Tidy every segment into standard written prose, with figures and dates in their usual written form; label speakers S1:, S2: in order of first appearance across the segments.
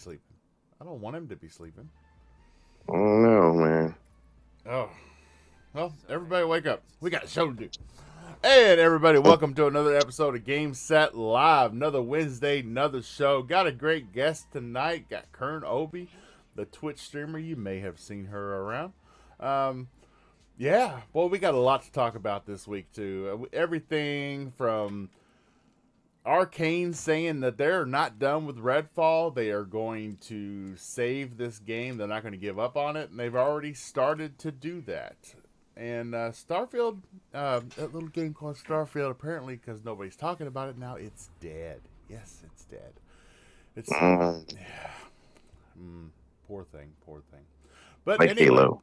S1: sleeping. I don't want him to be sleeping.
S2: I don't know, man.
S1: Oh, well, everybody wake up. We got a show to do. And everybody, welcome to another episode of Game Set Live. Another Wednesday, another show. Got a great guest tonight. Got Kern Obi, the Twitch streamer. You may have seen her around. Yeah, well, we got a lot to talk about this week, too. Everything from Arcane saying that they're not done with Redfall. They are going to save this game. They're not going to give up on it. And they've already started to do that. And Starfield, that little game called Starfield, apparently, because nobody's talking about it now, it's dead. Yes, it's dead. It's yeah. Poor thing. But
S2: Like Halo.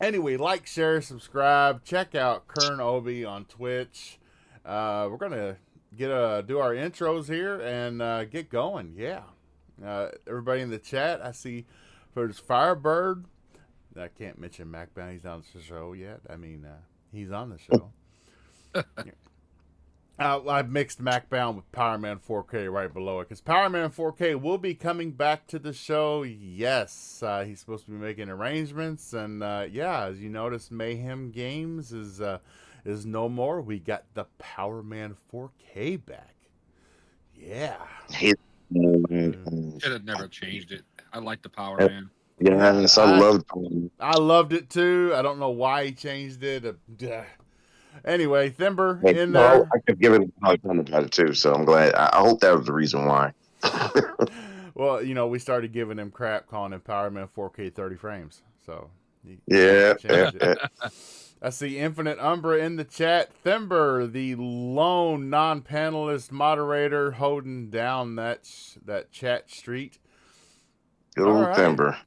S1: Anyway, like, share, subscribe. Check out Kern Obi on Twitch. We're gonna do our intros here and get going. Yeah. Everybody in the chat, I see. There's Firebird. I can't mention MacBound. He's on the show yet. I mean, he's on the show. I've mixed MacBound with Powerman 4K right below it because Powerman 4K will be coming back to the show. Yes, he's supposed to be making arrangements, and yeah, as you notice, Mayhem Games is no more. We got the Powerman 4K back. Yeah,
S3: Should have never changed it. I like the Power Man.
S2: Yes, I
S1: loved it too. I don't know why he changed it. Anyway, Thimber in
S2: there.
S1: there.
S2: I could give it a time about it too, so I'm glad. I hope that was the reason why.
S1: Well, you know, we started giving him crap, calling him Powerman 4K 30 frames. So
S2: yeah.
S1: I see Infinite Umbra in the chat. Thimber, the lone non-panelist moderator, holding down that chat street.
S2: Good old Thimber.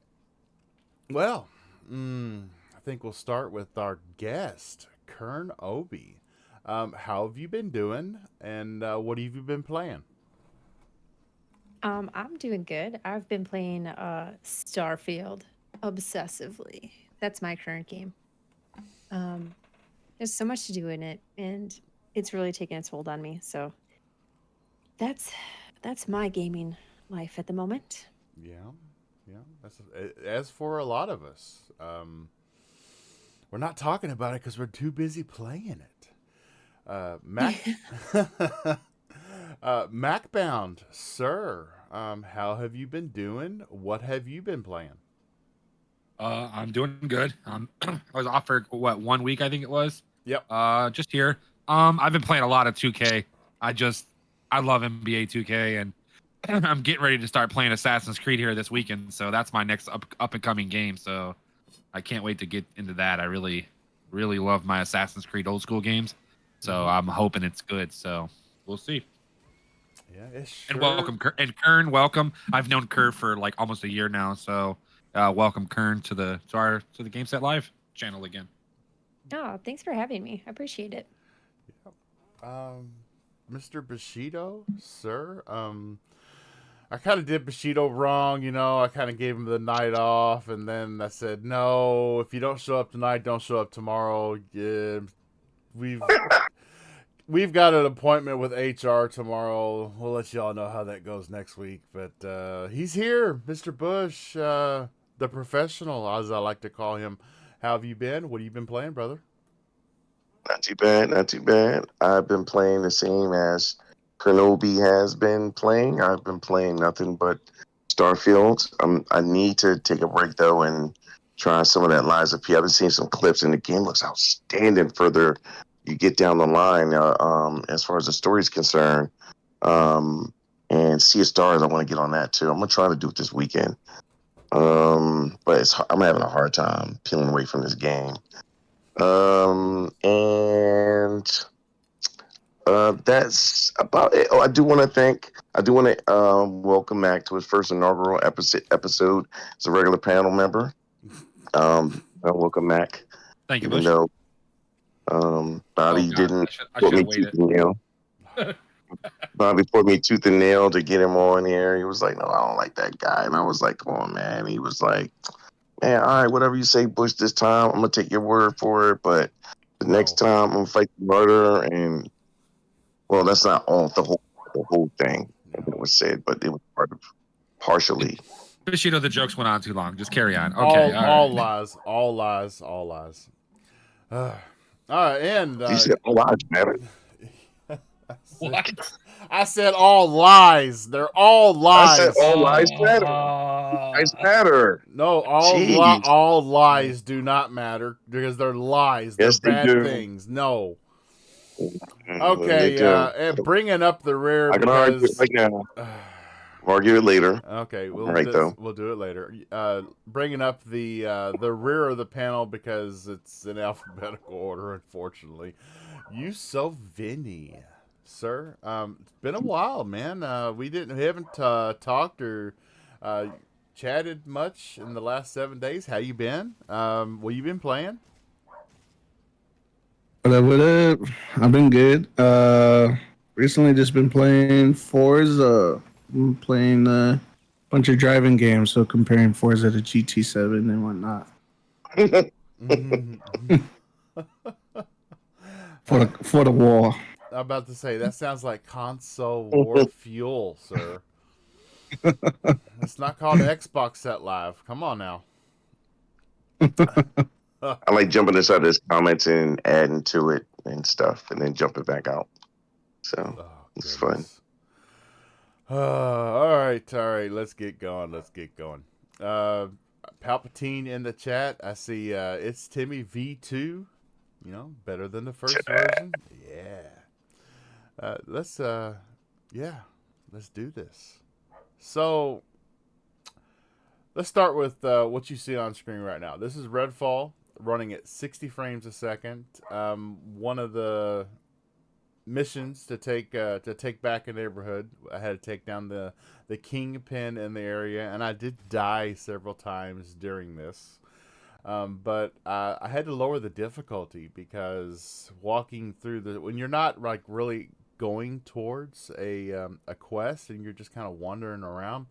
S1: Well, I think we'll start with our guest, Kern Obi. How have you been doing, and what have you been playing?
S4: I'm doing good. I've been playing Starfield obsessively. That's my current game. There's so much to do in it, and it's really taken its hold on me. So that's my gaming life at the moment.
S1: Yeah. That's as for a lot of us. We're not talking about it because we're too busy playing it. Macbound, sir. How have you been doing? What have you been playing?
S3: I'm doing good. I was off for 1 week, I think it was.
S1: Yep.
S3: Just here. I've been playing a lot of 2K. I love NBA 2K, and I'm getting ready to start playing Assassin's Creed here this weekend. So that's my next up and coming game. So I can't wait to get into that. I really, really love my Assassin's Creed old school games. So I'm hoping it's good. So we'll see.
S1: Yeah, sure.
S3: And welcome, Kern. Welcome. I've known Kern for like almost a year now. So welcome, Kern, to the Game Set Live channel again.
S4: Oh, thanks for having me. I appreciate it.
S1: Mr. Bushido, sir. I kind of did Bushido wrong, you know. I kind of gave him the night off, and then I said, no, if you don't show up tonight, don't show up tomorrow. Yeah, we've got an appointment with HR tomorrow. We'll let y'all know how that goes next week. But he's here, Mr. Bush, the professional, as I like to call him. How have you been? What have you been playing, brother?
S2: Not too bad. I've been playing the same as Kenobi has been playing. I've been playing nothing but Starfield. I need to take a break though and try some of that Lies of P. I've been seeing some clips, and the game looks outstanding. Further you get down the line, as far as the story's concerned, and Sea of Stars, I want to get on that too. I'm gonna try to do it this weekend, but I'm having a hard time peeling away from this game. That's about it. Oh, I do want to welcome Mac to his first inaugural episode as a regular panel member. Welcome, Mac.
S3: Thank you, Bush.
S2: Bobby didn't put me tooth and nail. Bobby put me tooth and nail to get him on here. He was like, no, I don't like that guy. And I was like, come on, man. He was like, man, all right, whatever you say, Bush, this time, I'm going to take your word for it. But the next time, I'm going to fight the murder. And, well, that's not all the whole thing that was said, but it was partially.
S3: Bushido, the jokes went on too long. Just carry on. Okay.
S1: all
S3: All right.
S1: lies, all lies, all lies. All right, and
S2: You said all lives matter.
S3: What?
S1: I said all lies. They're all
S2: I said
S1: lies.
S2: all lives matter. Lives matter.
S1: No,
S2: Jeez.
S1: all lies do not matter because they're lies. They're
S2: Yes, they
S1: bad
S2: do.
S1: things. No.
S2: They
S1: Okay,
S2: do.
S1: and bringing up the rear
S2: I can argue it
S1: because
S2: right now. Argue it later.
S1: okay,
S2: All right, though.
S1: we'll do it later. Bringing up the rear of the panel because it's in alphabetical order. Unfortunately, you so Vinny, sir. It's been a while, man. We haven't talked or chatted much in the last 7 days. How you been? What you been playing?
S5: What up? I've been good. Recently just been playing Forza. I'm playing a bunch of driving games, so comparing Forza to GT7 and whatnot. For the war.
S1: I'm about to say that sounds like console war fuel, sir. It's not called Xbox Set Live. Come on now.
S2: I like jumping inside his comments and adding to it and stuff, and then jumping back out. So it's fun.
S1: All right. Let's get going. Palpatine in the chat. I see. It's Timmy V2. You know, better than the first version. Yeah. Let's do this. So, let's start with what you see on screen right now. This is Redfall running at 60 frames a second. One of the missions to take back a neighborhood. I had to take down the kingpin in the area, and I did die several times during this. But I had to lower the difficulty because walking through when you're not like really going towards a quest and you're just kind of wandering around,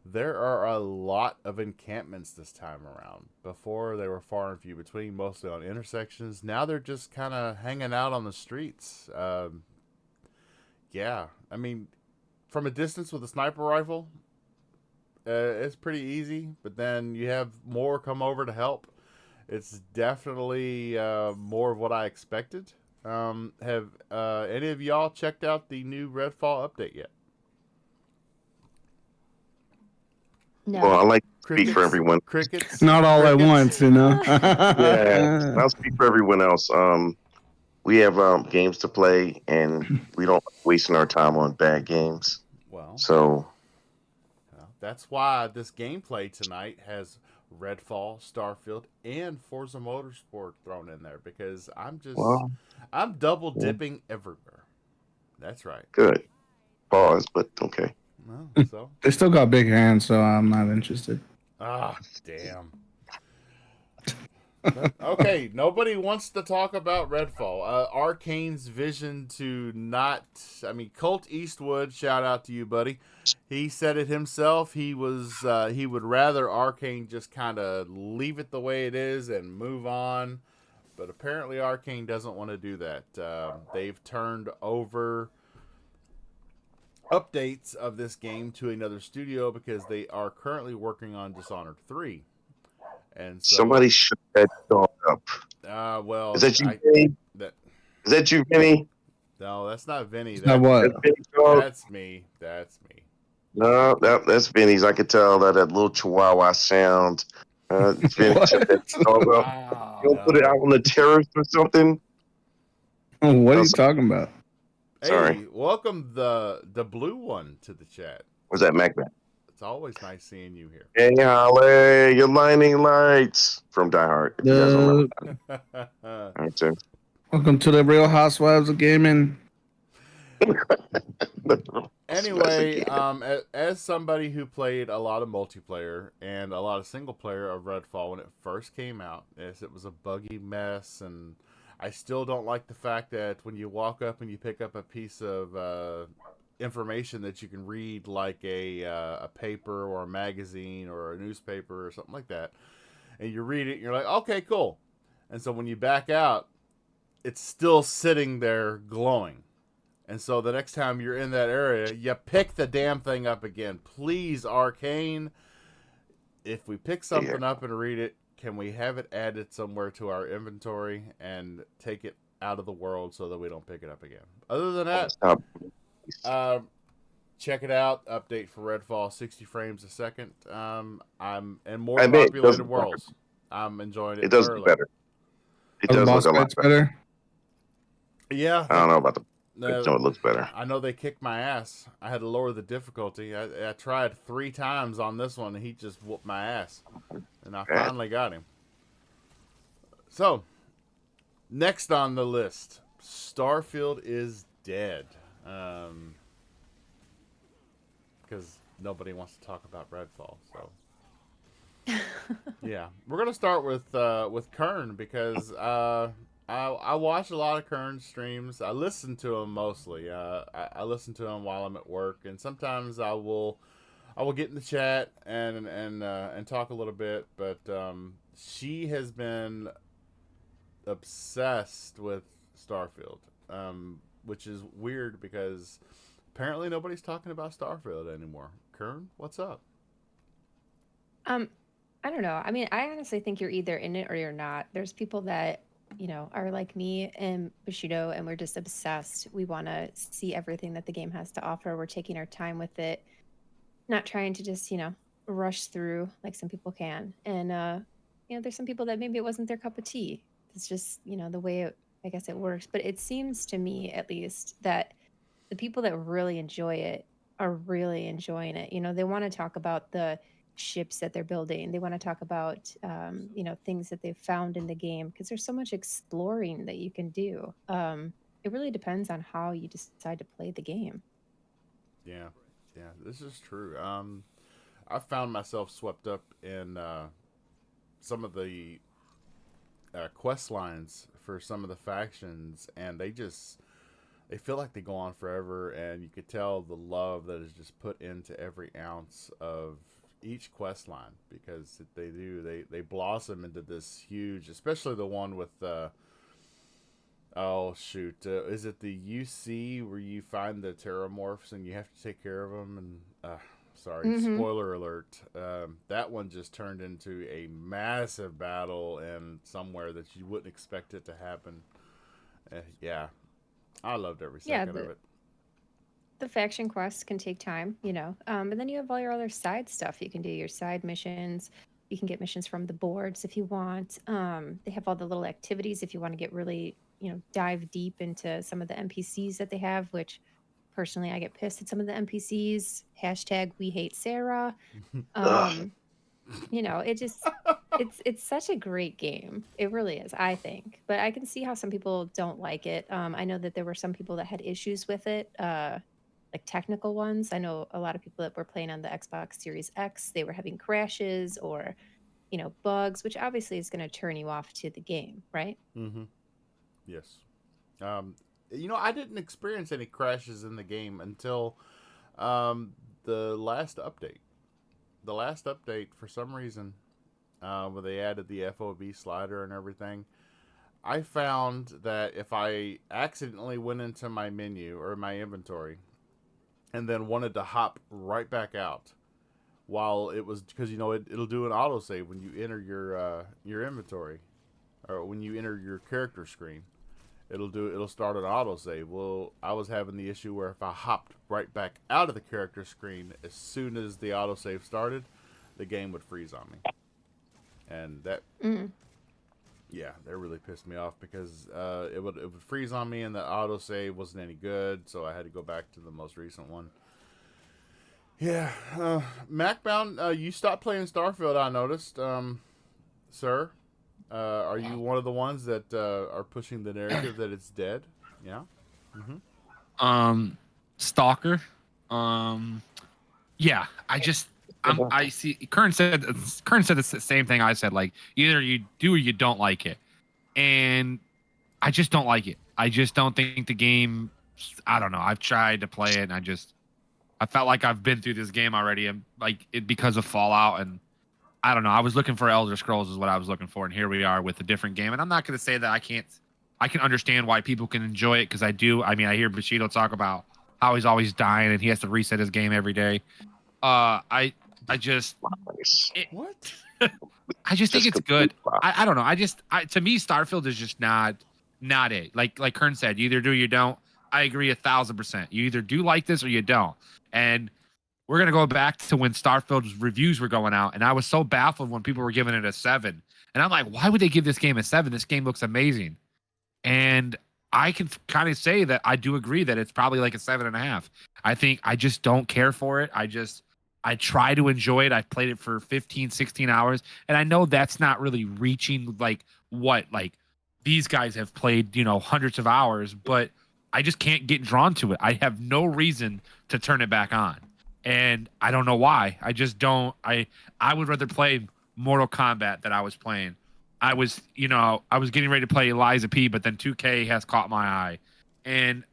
S1: there are a lot of encampments this time around. Before they were far and few between, mostly on intersections. Now they're just kind of hanging out on the streets. Yeah, I mean, from a distance with a sniper rifle, it's pretty easy. But then you have more come over to help. It's definitely more of what I expected. Have any of y'all checked out the new Redfall update yet?
S4: No.
S2: Well, I like to speak
S1: Crickets?
S2: for everyone.
S1: Crickets?
S5: Not all at
S1: Crickets?
S5: once, you know.
S2: Yeah, I'll speak for everyone else. We have games to play, and we don't like wasting our time on bad games.
S1: Well,
S2: So
S1: that's why this gameplay tonight has Redfall, Starfield, and Forza Motorsport thrown in there because I'm double dipping everywhere. That's right.
S2: good. Pause, but okay.
S1: Well, so
S5: They still got big hands, so I'm not interested.
S1: damn. Okay, nobody wants to talk about Redfall. Arcane's vision to not... I mean, Colt Eastwood, shout out to you, buddy. He said it himself. He would rather Arcane just kind of leave it the way it is and move on. But apparently Arcane doesn't want to do that. They've turned over updates of this game to another studio because they are currently working on Dishonored 3. And so,
S2: Somebody shut that dog up.
S1: well,
S2: Is that you, Vinny? Is that you, Vinny?
S1: No, that's not Vinny.
S5: Now what?
S2: That's Vinny's dog?
S1: That's me. That's me.
S2: No, that's Vinny's. I could tell that little chihuahua sound. Vinny
S5: What?
S2: shut that dog up.
S3: Wow.
S2: You don't put it out on the terrace or something?
S5: What are you talking about?
S1: Hey,
S2: Sorry.
S1: welcome the blue one to the chat.
S2: Was that Macbeth?
S1: It's always nice seeing you here.
S2: Hey, Holly, your lightning lights from Die Hard. If you guys don't remember. All right, sir.
S5: Welcome to the Real Housewives of Gaming.
S1: Anyway, as somebody who played a lot of multiplayer and a lot of single player of Redfall when it first came out, as it was a buggy mess, and I still don't like the fact that when you walk up and you pick up a piece of information that you can read, like a paper or a magazine or a newspaper or something like that, and you read it and you're like, okay, cool. And so when you back out, it's still sitting there glowing. And so the next time you're in that area, you pick the damn thing up again. Please, Arcane, if we pick something up and read it, can we have it added somewhere to our inventory and take it out of the world so that we don't pick it up again? Other than that, check it out. Update for Redfall, 60 frames a second. I'm in more populated worlds. I'm enjoying it.
S2: It does look better. It does look a lot
S5: better.
S1: Yeah,
S2: I don't know about the. No, it looks better.
S1: I know they kicked my ass. I had to lower the difficulty. I tried 3 times on this one, and he just whooped my ass. And I finally got him. So, next on the list, Starfield is dead. Because nobody wants to talk about Redfall. So, yeah, we're gonna start with Kern because I watch a lot of Kern streams. I listen to him mostly. I listen to him while I'm at work, and sometimes I will get in the chat and talk a little bit. But she has been obsessed with Starfield, which is weird because apparently nobody's talking about Starfield anymore. Kern, what's up?
S4: I don't know. I mean, I honestly think you're either in it or you're not. There's people that, are like me and Bushido, and we're just obsessed. We want to see everything that the game has to offer. We're taking our time with it, not trying to just, rush through like some people can. And, there's some people that maybe it wasn't their cup of tea. It's just, the way I guess it works. But it seems to me, at least, that the people that really enjoy it are really enjoying it. They want to talk about the ships that they're building. They want to talk about things that they've found in the game, because there's so much exploring that you can do. It really depends on how you decide to play the game.
S1: Yeah, this is true. I found myself swept up in some of the quest lines for some of the factions, and they feel like they go on forever, and you could tell the love that is just put into every ounce of each quest line, because they blossom into this huge, especially the one with is it the UC where you find the terramorphs and you have to take care of them? And spoiler alert, that one just turned into a massive battle and somewhere that you wouldn't expect it to happen. I loved every second of it.
S4: The faction quests can take time, and then you have all your other side stuff. You can do your side missions. You can get missions from the boards if you want. They have all the little activities if you want to get really, dive deep into some of the NPCs that they have, which personally I get pissed at some of the NPCs. # we hate Sarah. It's such a great game. It really is, I think. But I can see how some people don't like it. I know that there were some people that had issues with it. Like technical ones. I know a lot of people that were playing on the Xbox Series X, they were having crashes or, bugs, which obviously is going to turn you off to the game, right?
S1: Mm-hmm. Yes. I didn't experience any crashes in the game until the last update. The last update, for some reason, where they added the FOV slider and everything, I found that if I accidentally went into my menu or my inventory and then wanted to hop right back out while it was, because it'll do an autosave when you enter your inventory, or when you enter your character screen, it'll start an autosave. Well, I was having the issue where if I hopped right back out of the character screen as soon as the autosave started, the game would freeze on me, and that that really pissed me off, because it would freeze on me, and the autosave wasn't any good, so I had to go back to the most recent one. Yeah, Macbound, you stopped playing Starfield, I noticed, sir. Are you one of the ones that are pushing the narrative that it's dead? Yeah. Mm-hmm.
S3: Stalker. Yeah, I see. Kern said the same thing I said. Like, either you do or you don't like it, and I just don't like it. I just don't think the game. I don't know. I've tried to play it, and I felt like I've been through this game already, and like it because of Fallout, and I don't know. I was looking for Elder Scrolls is what I was looking for, and here we are with a different game. And I'm not going to say that I can understand why people can enjoy it because I do. I mean, I hear Bushido talk about how he's always dying and he has to reset his game every day. I just it,
S1: What?
S3: I just think
S2: Just
S3: it's
S2: complete
S3: good.
S2: flop.
S3: I don't know. To me, Starfield is just not it. Like Kern said, you either do or you don't. I agree 1,000%. You either do like this or you don't. And we're gonna go back to when Starfield's reviews were going out, and I was so baffled when people were giving it a 7. And I'm like, why would they give this game a 7? This game looks amazing. And I can kind of say that I do agree that it's probably like a 7.5. I think I just don't care for it. I try to enjoy it. I've played it for 15, 16 hours. And I know that's not really reaching like what like these guys have played, hundreds of hours, but I just can't get drawn to it. I have no reason to turn it back on. And I don't know why. I just don't. I would rather play Mortal Kombat that I was playing. I was getting ready to play Eliza P, but then 2K has caught my eye, and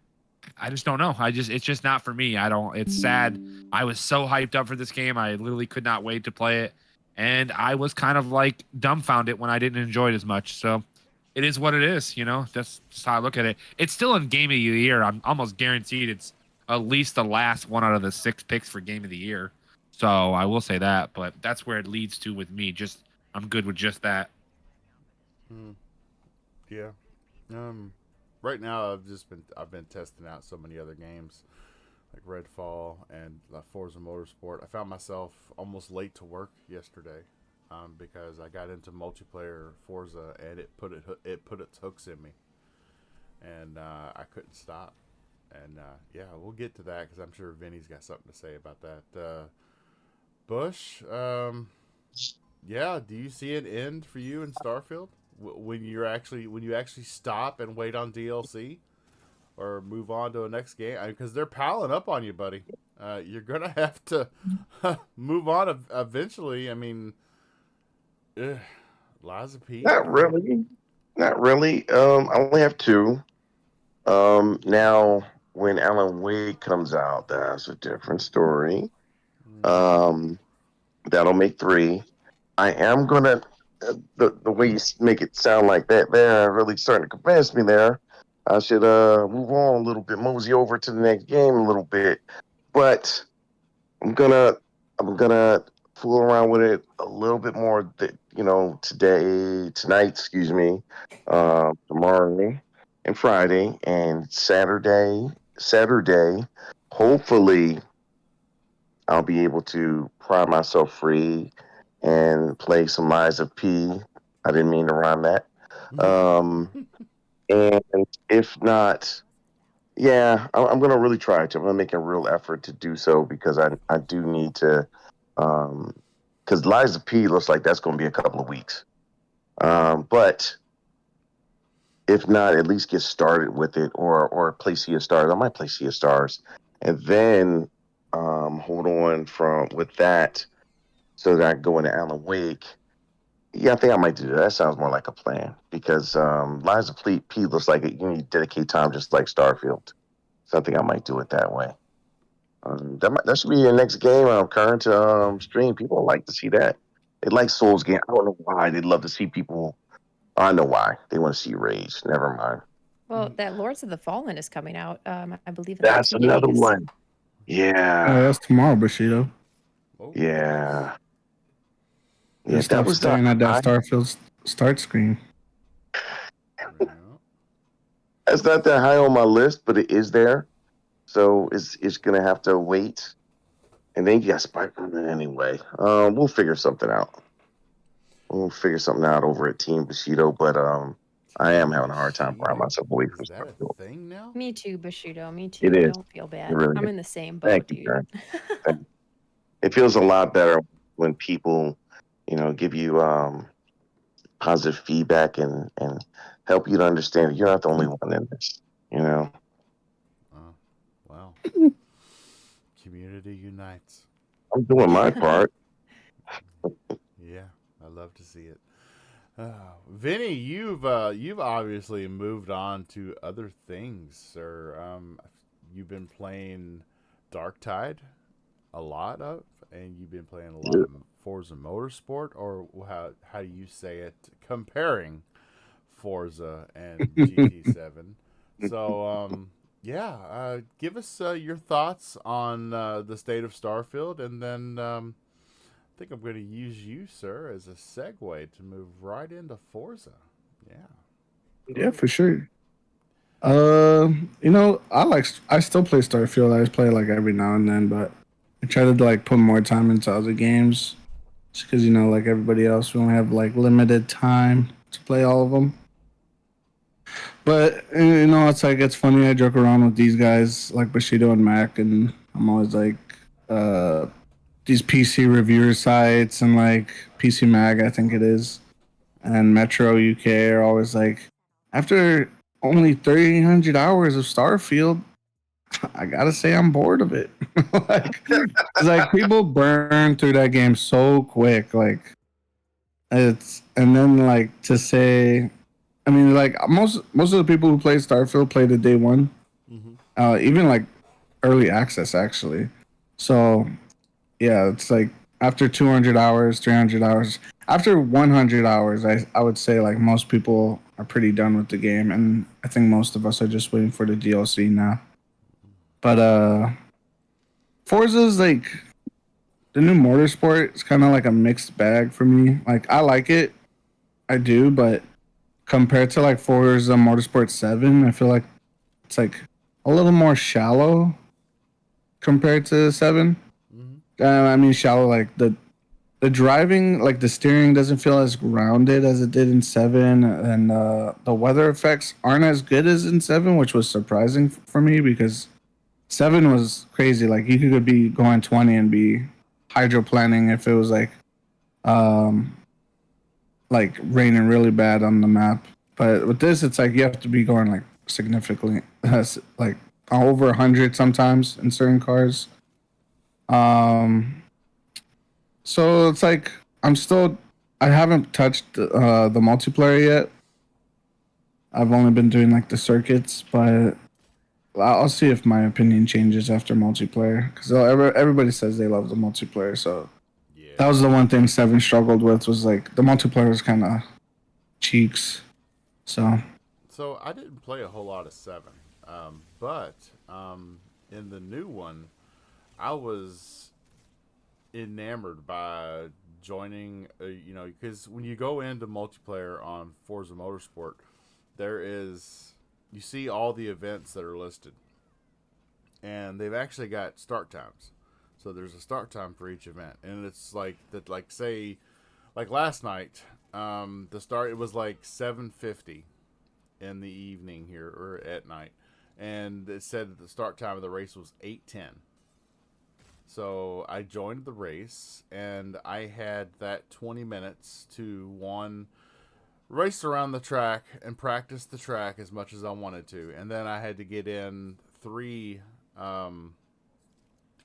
S3: I just don't know. It's just not for me. It's sad. I was so hyped up for this game. I literally could not wait to play it, and I was kind of like dumbfounded when I didn't enjoy it as much. So it is what it is. That's just how I look at it. It's still in Game of the Year. I'm almost guaranteed it's at least the last one out of the 6 picks for Game of the Year. So I will say that, but that's where it leads to with me. Just I'm good with just that.
S1: Yeah. Right now I've been testing out so many other games like Redfall and Forza Motorsport. I found myself almost late to work yesterday because I got into multiplayer Forza and it put its hooks in me, and I couldn't stop. And yeah, we'll get to that because I'm sure Vinny's got something to say about that. Bush, yeah, do you see an end for you in Starfield when you actually stop and wait on DLC or move on to a next game? Because they're piling up on you, buddy. You're gonna have to move on eventually. I mean, Liza P.
S2: Not really. Not really. I only have 2. Now when Alan Wake comes out, that's a different story. That'll make 3. I am gonna the way you make it sound like that there really starting to convince me there. I should move on a little bit, mosey over to the next game a little bit. But I'm gonna fool around with it a little bit more tonight, excuse me, tomorrow and Friday and Saturday, hopefully I'll be able to pry myself free and play some Lies of P. I didn't mean to rhyme that. And if not, yeah, I'm going to really try to. I'm going to make a real effort to do so because I do need to. Because Lies of P looks like that's going to be a couple of weeks. But if not, at least get started with it or play Sea of Stars. I might play Sea of Stars and then hold on with that so that I can go into Alan Wake. Yeah, I think I might do that. That sounds more like a plan because Lies of P looks like you need to dedicate time just like Starfield. So I think I might do it that way. That should be your next game on current stream. People like to see that. They like Souls game. I don't know why. They'd love to see people. I know why. They want to see rage. Never mind.
S4: Well, that Lords of the Fallen is coming out, I believe, in like
S2: That's
S4: 2
S2: another
S4: days.
S2: one. Yeah.
S5: That's tomorrow, Bushido.
S1: Oh,
S2: Yeah.
S5: Yeah,
S2: Yeah,
S5: stop staring at that Starfield start screen.
S2: It's not that high on my list, but it is there. So it's gonna have to wait. And then you got Spider-Man anyway. We'll figure something out. We'll figure something out over at Team Bushido, but I am having a hard time prying myself away from
S1: Is that a
S2: Starfield.
S1: thing now?
S4: Me too, Bushido. Me too.
S2: It is.
S4: Don't feel bad.
S2: It really
S4: I'm
S2: is.
S4: in the same boat,
S2: Thank you,
S4: dude.
S2: Karen. It feels a lot better when people, give you positive feedback and help you to understand that you're not the only one in this.
S1: Wow. Community unites.
S2: I'm doing my part.
S1: Yeah, I love to see it. Vinny, you've obviously moved on to other things, sir. You've been playing Darktide a lot of, and you've been playing a lot of Forza Motorsport, or how do you say it? Comparing Forza and GT7. So, give us your thoughts on the state of Starfield, and then I think I'm going to use you, sir, as a segue to move right into Forza. Yeah.
S5: Yeah, for sure. I still play Starfield. I just play like every now and then, but I try to like put more time into other games, just because like everybody else, we only have like limited time to play all of them. But it's funny. I joke around with these guys like Bushido and Mac, and I'm always like, uh, these PC reviewer sites and like PC Mag, I think it is, and Metro UK are always like, after only 1,300 hours of Starfield, I gotta say I'm bored of it. like, it's like people burn through that game so quick. Like and then like to say, I mean, like most of the people who play Starfield played it day one, even like early access actually. So yeah, it's like after 200 hours, 300 hours, after 100 hours, I would say like most people are pretty done with the game, and I think most of us are just waiting for the DLC now. But Forza's like the new Motorsport. It's kind of like a mixed bag for me. Like I like it, I do, but compared to like Forza Motorsport 7, I feel like it's like a little more shallow compared to 7. I mean, shallow like the driving, like the steering doesn't feel as grounded as it did in 7, and the weather effects aren't as good as in 7, which was surprising for me because 7 was crazy. Like you could be going 20 and be hydroplaning if it was like raining really bad on the map. But with this, it's like you have to be going like significantly, like over 100 sometimes in certain cars. So it's like I haven't touched the multiplayer yet. I've only been doing like the circuits, but I'll see if my opinion changes after multiplayer because everybody says they love the multiplayer. So
S1: Yeah.
S5: that was the one thing 7 struggled with, was like the multiplayer was kind of cheeks. So
S1: I didn't play a whole lot of 7, but in the new one, I was enamored by joining. Because when you go into multiplayer on Forza Motorsport, you see all the events that are listed, and they've actually got start times. So there's a start time for each event, and it's like that. Like say, like last night, it was like 7:50 in the evening here or at night, and it said that the start time of the race was 8:10. So I joined the race, and I had that 20 minutes to race around the track and practice the track as much as I wanted to, and then I had to get in 3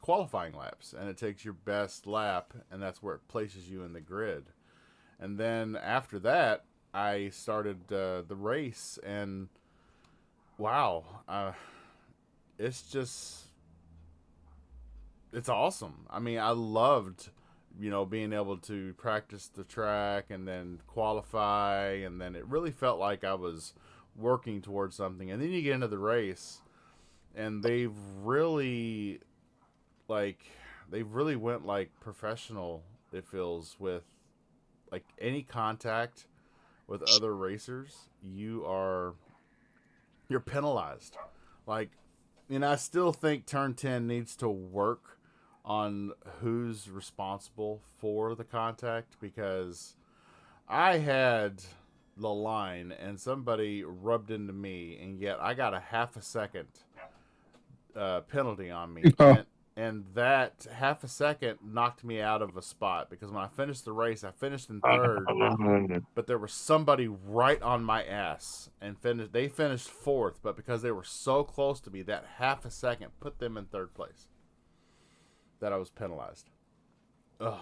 S1: qualifying laps, and it takes your best lap, and that's where it places you in the grid. And then after that, I started the race, and wow, it's awesome. I mean, I loved, being able to practice the track and then qualify, and then it really felt like I was working towards something. And then you get into the race, and they've really went like professional, it feels, with like any contact with other racers, you're penalized. Like, I still think Turn 10 needs to work on who's responsible for the contact, because I had the line and somebody rubbed into me, and yet I got a half a second penalty on me.
S5: Oh.
S1: And that half a second knocked me out of a spot, because when I finished the race, I finished in third, but there was somebody right on my ass and they finished fourth, but because they were so close to me, that half a second put them in third place, that I was penalized. Ugh.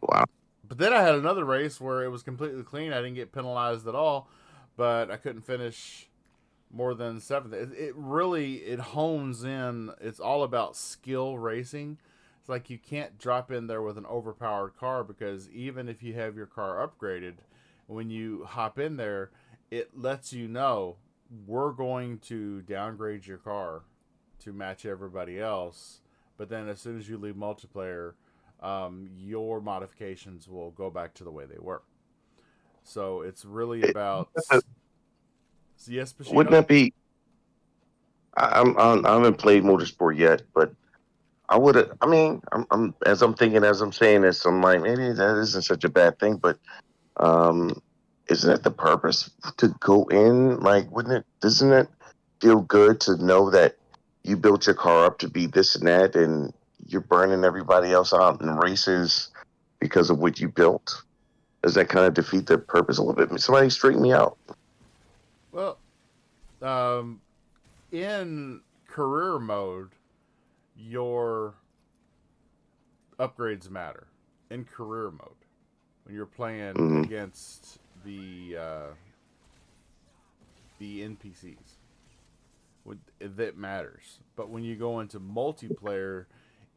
S2: Wow.
S1: But then I had another race where it was completely clean. I didn't get penalized at all, but I couldn't finish more than 7th. It really hones in. It's all about skill racing. It's like you can't drop in there with an overpowered car, because even if you have your car upgraded, when you hop in there, it lets you know we're going to downgrade your car to match everybody else, but then as soon as you leave multiplayer, your modifications will go back to the way they were. So it's really about. Yes,
S2: Wouldn't
S1: Bushido?
S2: that be? I haven't played motorsport yet, but I would have. I mean, as I'm thinking, as I'm saying this, I'm like, maybe that isn't such a bad thing. But um, isn't that the purpose to go in? Like, wouldn't it? Doesn't it feel good to know that you built your car up to be this and that, and you're burning everybody else out in races because of what you built? Does that kind of defeat the purpose a little bit? Somebody straighten me out.
S1: Well, um, in career mode, your upgrades matter. In career mode, when you're playing
S2: Mm-hmm.
S1: against the NPCs, that matters. But when you go into multiplayer,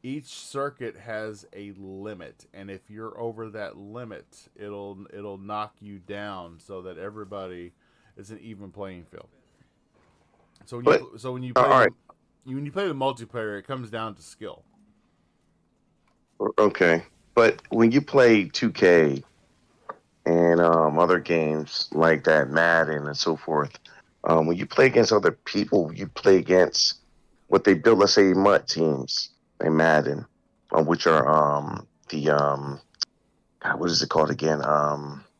S1: each circuit has a limit, and if you're over that limit, it'll knock you down so that everybody is an even playing field. So
S2: But
S1: when you
S2: all
S1: play
S2: right,
S1: the multiplayer, it comes down to skill.
S2: okay. But when you play 2K and other games like that, Madden and so forth, when you play against other people, you play against what they build. Let's say MUT teams, like Madden, which are the God, what is it called again?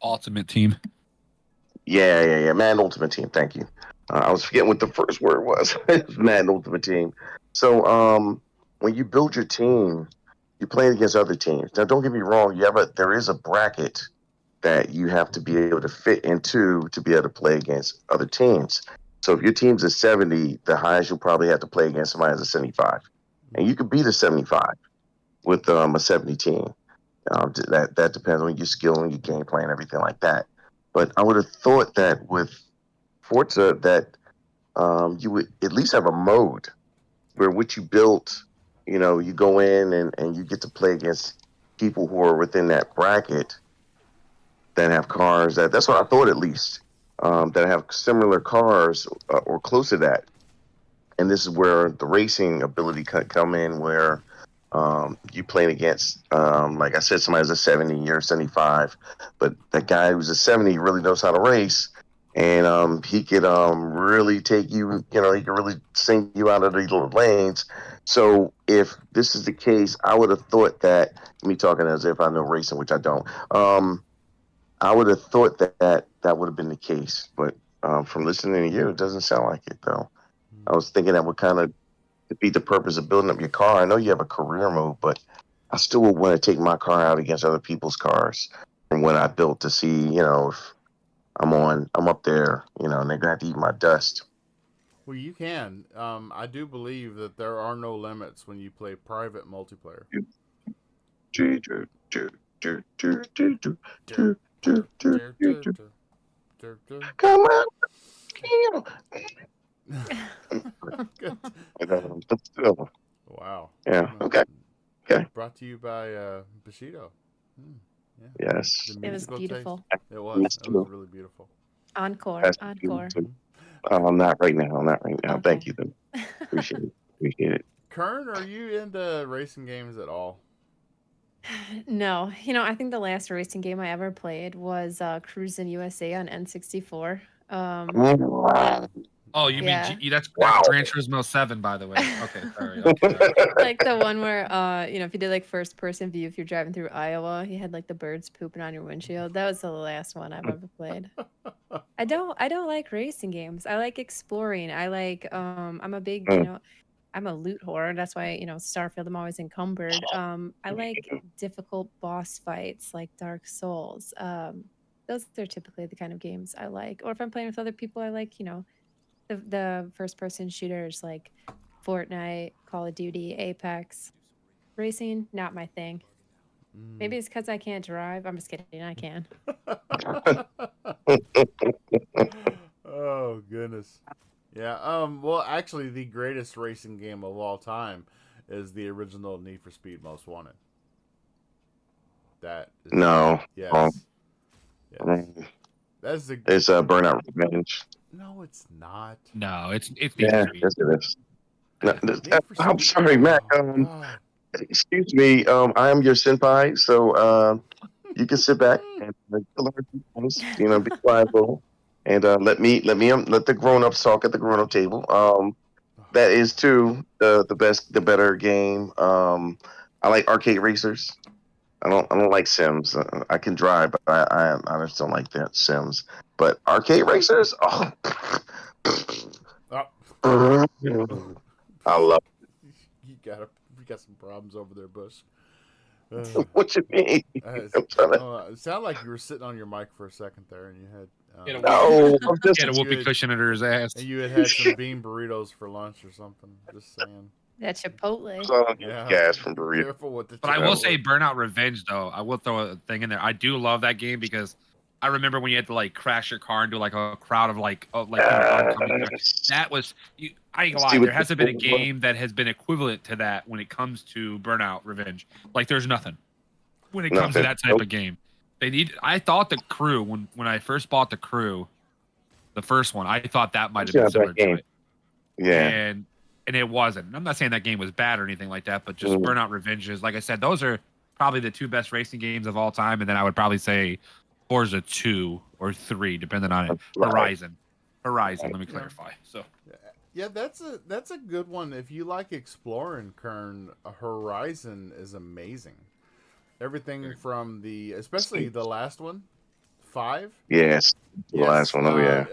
S3: Ultimate Team.
S2: Yeah. Madden Ultimate Team. Thank you. I was forgetting what the first word was. It was Madden Ultimate Team. So when you build your team, you play against other teams. Now, don't get me wrong. There is a bracket that you have to be able to fit into to be able to play against other teams. So if your team's a 70, the highest you'll probably have to play against somebody is a 75. And you could beat a 75 with a 70 team. That depends on your skill and your gameplay and everything like that. But I would have thought that with Forza that you would at least have a mode where what you built, you go in and you get to play against people who are within that bracket that have cars that's what I thought at least, that have similar cars or close to that. And this is where the racing ability could come in, where you playing against, like I said, somebody's a 70, you're a 75, but that guy who's a 70 really knows how to race. And he could really take you, he could really sink you out of these little lanes. So if this is the case, I would have thought that, me talking as if I know racing, which I don't, I would have thought that would have been the case, but from listening to you, it doesn't sound like it, though. I was thinking that would kind of defeat the purpose of building up your car. I know you have a career mode, but I still would want to take my car out against other people's cars from what I built to see, if I'm up there, and they're gonna have to eat my dust.
S1: Well, you can. I do believe that there are no limits when you play private multiplayer. Dur, dur, dur, dur, dur, dur.
S2: Come on,
S1: Good. Wow.
S2: yeah. Okay. Okay.
S1: Brought to you by Bushido. Hmm. Yeah.
S2: Yes.
S1: The
S4: It was
S1: musical
S4: beautiful.
S1: taste. It was.
S2: That's
S1: It was
S2: true.
S1: really beautiful.
S4: Encore,
S2: That's
S4: encore.
S2: true. Not right now. Not right now. Thank
S4: Okay.
S2: you, though. Appreciate it. Appreciate it.
S1: Kern, are you into racing games at all?
S4: No, I think the last racing game I ever played was Cruisin' USA on N64.
S3: Oh, you mean
S4: Yeah.
S3: that's
S2: Wow.
S3: Gran Turismo 7, by the way. Okay, sorry. Okay.
S4: Like the one where if you did like first person view, if you're driving through Iowa, you had like the birds pooping on your windshield. That was the last one I've ever played. I don't like racing games. I like exploring. I like I'm a big, I'm a loot whore. That's why, Starfield, I'm always encumbered. I like difficult boss fights like Dark Souls. Those are typically the kind of games I like. Or if I'm playing with other people, I like, the first person shooters like Fortnite, Call of Duty, Apex. Racing, not my thing. Maybe it's because I can't drive. I'm just kidding. I can.
S1: Oh goodness. Yeah. Well, actually, the greatest racing game of all time is the original Need for Speed Most Wanted. That is,
S2: No.
S1: yes. Yes. That's the.
S2: It's Burnout Revenge.
S1: No, it's not.
S3: No, it's Need
S2: Yeah,
S3: for Speed.
S2: yes it is. No,
S1: Need for
S2: I'm
S1: Speed-
S2: sorry, Matt.
S1: Oh, God.
S2: Excuse me. I am your senpai, so you can sit back and learn some things, be quiet, and let the grown-ups talk at the grown-up table. That is too the better game. I like arcade racers. I don't like Sims. I can drive, but I just don't like that Sims. But arcade racers, oh,
S1: Oh,
S2: I love.
S1: you got some problems over there, Bush.
S2: What you mean? I'm trying to.
S1: It sounded like you were sitting on your mic for a second there, and you had
S2: No, I'm just.
S3: Get a whoopee cushion under his ass.
S1: and you had some bean burritos for lunch or something. Just saying.
S4: That's Chipotle.
S2: Yeah. Gas from burrito.
S1: Careful with the.
S3: But I will say Burnout Revenge, though. I will throw a thing in there. I do love that game because I remember when you had to like crash your car and do like a crowd of oncoming. That was I ain't gonna lie. There hasn't been a game that has been equivalent to that when it comes to Burnout Revenge. Like there's nothing when it comes to that type of game. I thought the Crew when I first bought the Crew, the first one, I thought that might have been similar to it.
S2: Yeah.
S3: And it wasn't. I'm not saying that game was bad or anything like that, but just Burnout Revenge is, like I said, those are probably the two best racing games of all time. And then I would probably say Forza 2 or 3, depending on it. Horizon. Let me clarify. So
S1: yeah, that's a good one. If you like exploring, Kern, Horizon is amazing. Everything from especially the last one, 5.
S2: Yes, the last one. Oh yeah.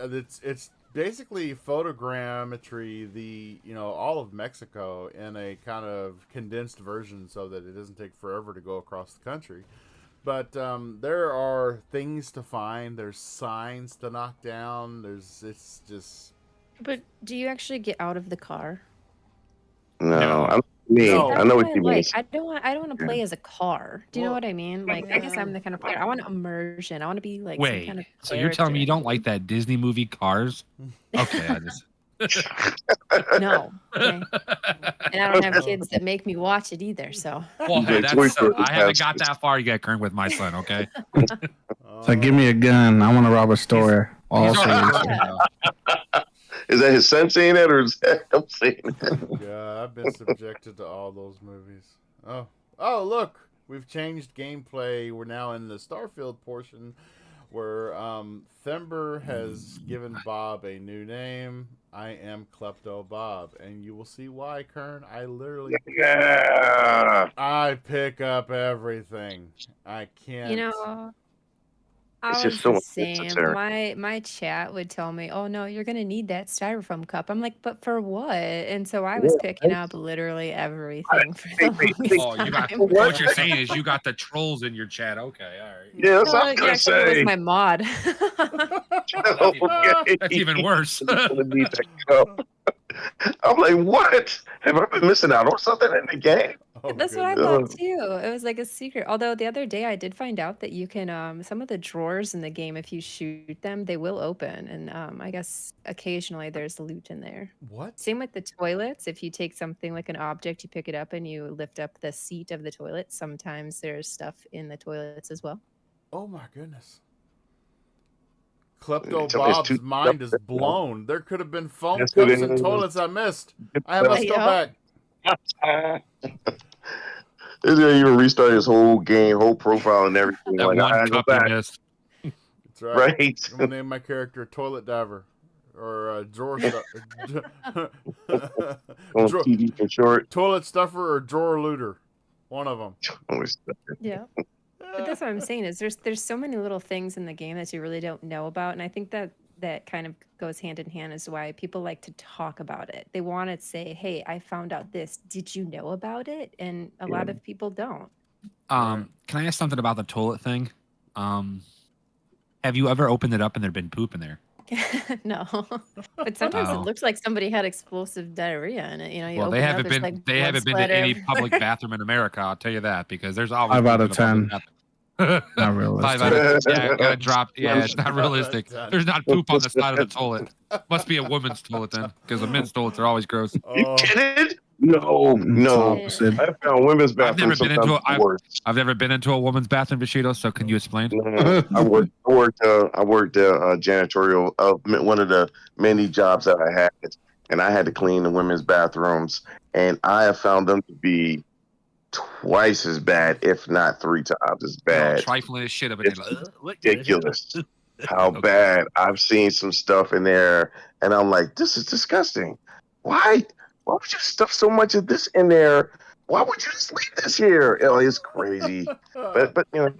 S1: It's basically photogrammetry, all of Mexico in a kind of condensed version so that it doesn't take forever to go across the country. But there are things to find. There's signs to knock down. It's just.
S4: But do you actually get out of the car?
S2: No. I
S1: No.
S2: know what you mean.
S4: I don't want to play as a car. Do you know what I mean? Like, I guess I'm the kind of player. I want immersion. I want to be like some kind of
S3: so you're telling me you don't like
S4: character.
S3: that Disney movie Cars? Okay, I just.
S4: No. Okay. And I don't have kids that make me watch it either. So.
S3: Well, hey, I haven't got that far yet, Kern, with my son. Okay.
S5: It's like, give me a gun. I want to rob a store.
S2: Is that his son saying that, or is that I'm saying that?
S1: Yeah, I've been subjected to all those movies. Oh, look, we've changed gameplay. We're now in the Starfield portion, where Thember has given Bob a new name. I am Klepto Bob, and you will see why, Kern. I literally, I pick up everything. I can't.
S4: I
S2: It's
S4: was
S2: just so
S4: the same.
S2: unnecessary.
S4: My chat would tell me, "Oh no, you're gonna need that styrofoam cup." I'm like, "But for what?" And so I was picking up literally everything for the longest time.
S3: What you're saying is you got the trolls in your chat. Okay, all right.
S2: Yeah, that's what I was gonna
S4: It
S2: say.
S4: was my mod.
S3: That's even worse.
S2: I'm like, what? Have I been missing out on something in the game?
S1: Oh,
S4: That's what I
S1: goodness.
S4: thought too. It was like a secret. Although the other day I did find out that you can some of the drawers in the game, if you shoot them, they will open. And I guess occasionally there's loot in there.
S1: What?
S4: Same with the toilets. If you take something like an object, you pick it up and you lift up the seat of the toilet. Sometimes there's stuff in the toilets as well.
S1: Oh my goodness. Klepto Bob's mind is blown. There could have been foam cups and toilets I missed. I must go back.
S2: This guy even restart his whole game, whole profile, and everything.
S3: That
S2: like,
S3: one cup you missed.
S1: That's right.
S2: Right.
S1: I'm gonna name my character Toilet Diver or drawer
S2: On TV for short.
S1: toilet stuffer or drawer looter. One of them.
S4: Yeah. But that's what I'm saying is there's so many little things in the game that you really don't know about, and I think that kind of goes hand in hand as why people like to talk about it. They want to say, "Hey, I found out this. Did you know about it?" And a lot of people don't.
S3: Can I ask something about the toilet thing? Have you ever opened it up and there'd been poop in there?
S4: No, but sometimes it looks like somebody had explosive diarrhea in it. You know, you
S3: Well,
S4: open
S3: they
S4: it up,
S3: haven't
S4: there's,
S3: been.
S4: like,
S3: They
S4: blood
S3: haven't been to
S4: splatter
S3: any
S4: everywhere.
S3: public bathroom in America. I'll tell you that because there's always
S5: 5 out of
S3: poop in a public
S5: 10.
S3: bathroom.
S5: Not realistic.
S3: 5 out of 10. Yeah, gotta drop. Yeah, it's not realistic. There's not poop on the side of the toilet. Must be a woman's toilet then, because the men's toilets are always gross.
S2: You kidding? No,
S5: It's
S2: no.
S5: opposite.
S2: I found women's
S3: I've never
S2: bathrooms
S3: been into
S2: sometimes worse.
S3: I've never been into a woman's bathroom, Bushido. So can you explain?
S2: No, I worked janitorial one of the many jobs that I had, and I had to clean the women's bathrooms, and I have found them to be twice as bad, if not 3 times as
S3: They're all
S2: bad.
S3: trifling as shit up in
S2: It's
S3: there. Like, what the hell?
S2: ridiculous how
S3: Okay.
S2: bad I've seen some stuff in there, and I'm like, this is disgusting. Why? Why would you stuff so much of this in there? Why would you just leave this here? Oh, it's crazy. But you know,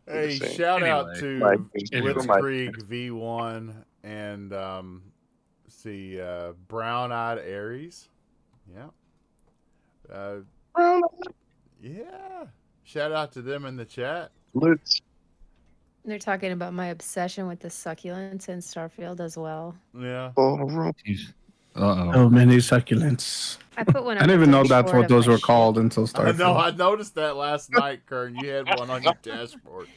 S1: Hey,
S2: saying.
S1: shout out
S3: Anyway.
S1: to
S3: Anyway.
S1: Blitzkrieg V1 and see Brown Eyed Aries. Yeah. Yeah. Shout out to them in the chat.
S2: Let's
S4: They're talking about my obsession with the succulents in Starfield as well.
S1: Yeah.
S5: Oh, many succulents.
S4: I put one.
S5: I didn't even know that's what those were called until
S1: I know.
S5: Starfield.
S1: I noticed that last night, Kern. You had one on your dashboard.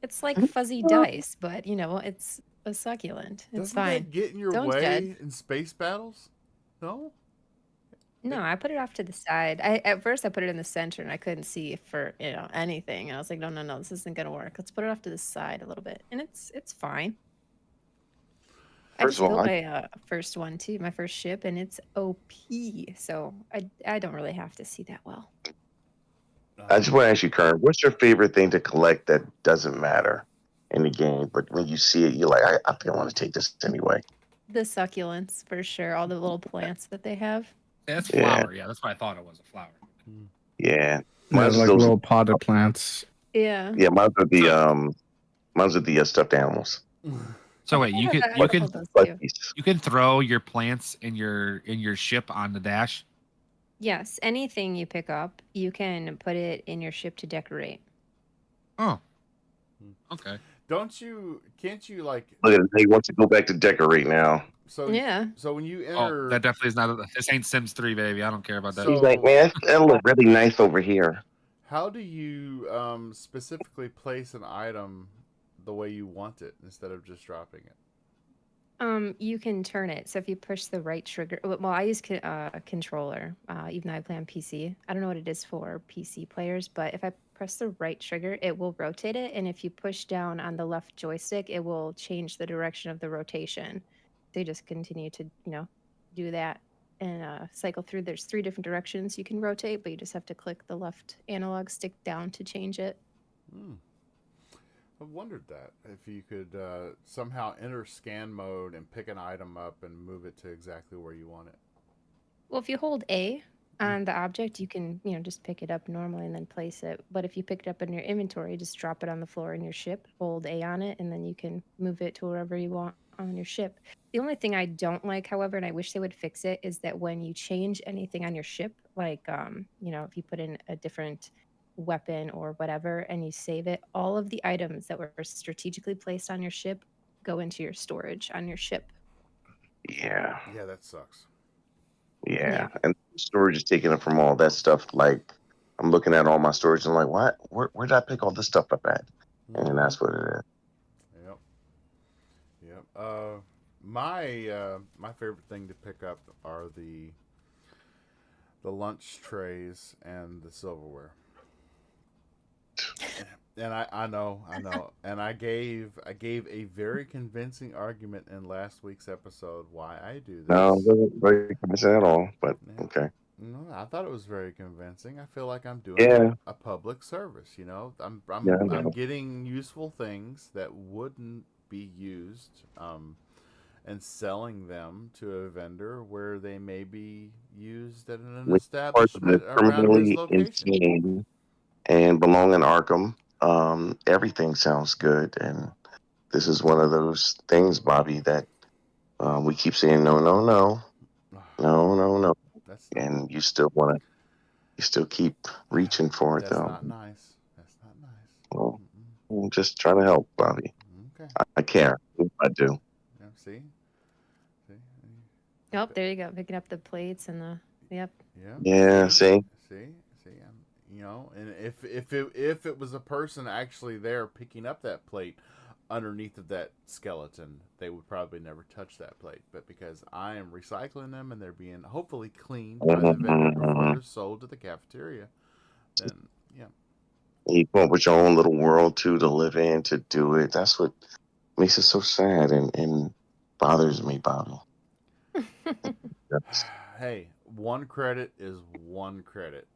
S4: It's like fuzzy dice, but it's a succulent. It's
S1: Doesn't
S4: fine.
S1: that get in your
S4: Zone's
S1: way
S4: dead.
S1: in space battles? No.
S4: No, I put it off to the side. At first I put it in the center and I couldn't see for anything. And I was like, no, this isn't gonna work. Let's put it off to the side a little bit, and it's fine. I
S2: First
S4: just
S2: of all,
S4: built my first one too, my first ship, and it's OP. So I don't really have to see that well.
S2: I just want to ask you, Kern, what's your favorite thing to collect that doesn't matter in the game, but when you see it, you're like, I think I want to take this anyway.
S4: The succulents for sure. All the little plants that they have.
S3: That's
S2: Yeah.
S3: flower. Yeah, that's what I thought it was, a flower.
S2: Yeah,
S5: Yeah,
S2: mine's
S5: like
S2: those.
S5: little potted plants.
S4: Yeah.
S2: Yeah, mine's are the stuffed animals.
S3: So wait, you
S4: I
S3: can
S4: have
S3: you
S4: a
S3: can
S4: couple of those too.
S2: Fuzzies.
S3: you can throw your plants in your ship on the dash.
S4: Yes, anything you pick up, you can put it in your ship to decorate.
S3: Oh. Okay.
S1: Can't you like
S2: Look at it. He wants to go back to decorate now.
S1: so
S4: Yeah.
S1: so when you
S3: Oh,
S1: enter
S3: that definitely is not. This ain't Sims 3, baby. I don't care about that.
S1: So-
S2: He's like, man, that look really nice over here.
S1: how do you specifically place an item the way you want it instead of just dropping it?
S4: You can turn it. So if you push the right trigger, well, I use a controller, even though I play on PC. I don't know what it is for PC players, but if I press the right trigger, it will rotate it. And if you push down on the left joystick, it will change the direction of the rotation. They just continue to, do that and cycle through. There's 3 different directions you can rotate, but you just have to click the left analog stick down to change it.
S1: I've wondered that if you could somehow enter scan mode and pick an item up and move it to exactly where you want it.
S4: Well, if you hold A on the object, you can, just pick it up normally and then place it. But if you pick it up in your inventory, just drop it on the floor in your ship, hold A on it, and then you can move it to wherever you want on your ship. The only thing I don't like, however, and I wish they would fix it, is that when you change anything on your ship, like, if you put in a different weapon or whatever and you save it, all of the items that were strategically placed on your ship go into your storage on your ship.
S2: Yeah.
S1: Yeah, that sucks.
S2: Yeah. And storage is taking up from all that stuff. Like, I'm looking at all my storage and I'm like, what? Where did I pick all this stuff up at? And that's what it is.
S1: Yep. My favorite thing to pick up are the lunch trays and the silverware. And I know, and I gave a very convincing argument in last week's episode why I do this.
S2: No, it wasn't very convincing at all, but okay.
S1: No, I thought it was very convincing. I feel like I'm doing a public service. I'm getting useful things that wouldn't be used, and selling them to a vendor where they may be used at an establishment around his location.
S2: Insane and belong in Arkham. Everything sounds good, and this is one of those things, Bobby, that we keep saying no, and you still keep reaching for it,
S1: That's
S2: though.
S1: not nice. That's not nice.
S2: Well, I'm just trying to help, Bobby.
S1: Okay.
S2: I care. I do.
S1: Yeah, see.
S4: Oh, there you go, picking up the plates and the
S1: Yeah.
S2: Yeah. See.
S1: And if it was a person actually there picking up that plate, underneath of that skeleton, they would probably never touch that plate. But because I am recycling them and they're being hopefully cleaned by the vendor before they're sold to the cafeteria, then yeah.
S2: You come up with your own little world too to live in, to do it. That's what makes it so sad and bothers me, Bobby. That's,
S1: Hey, one credit is one credit.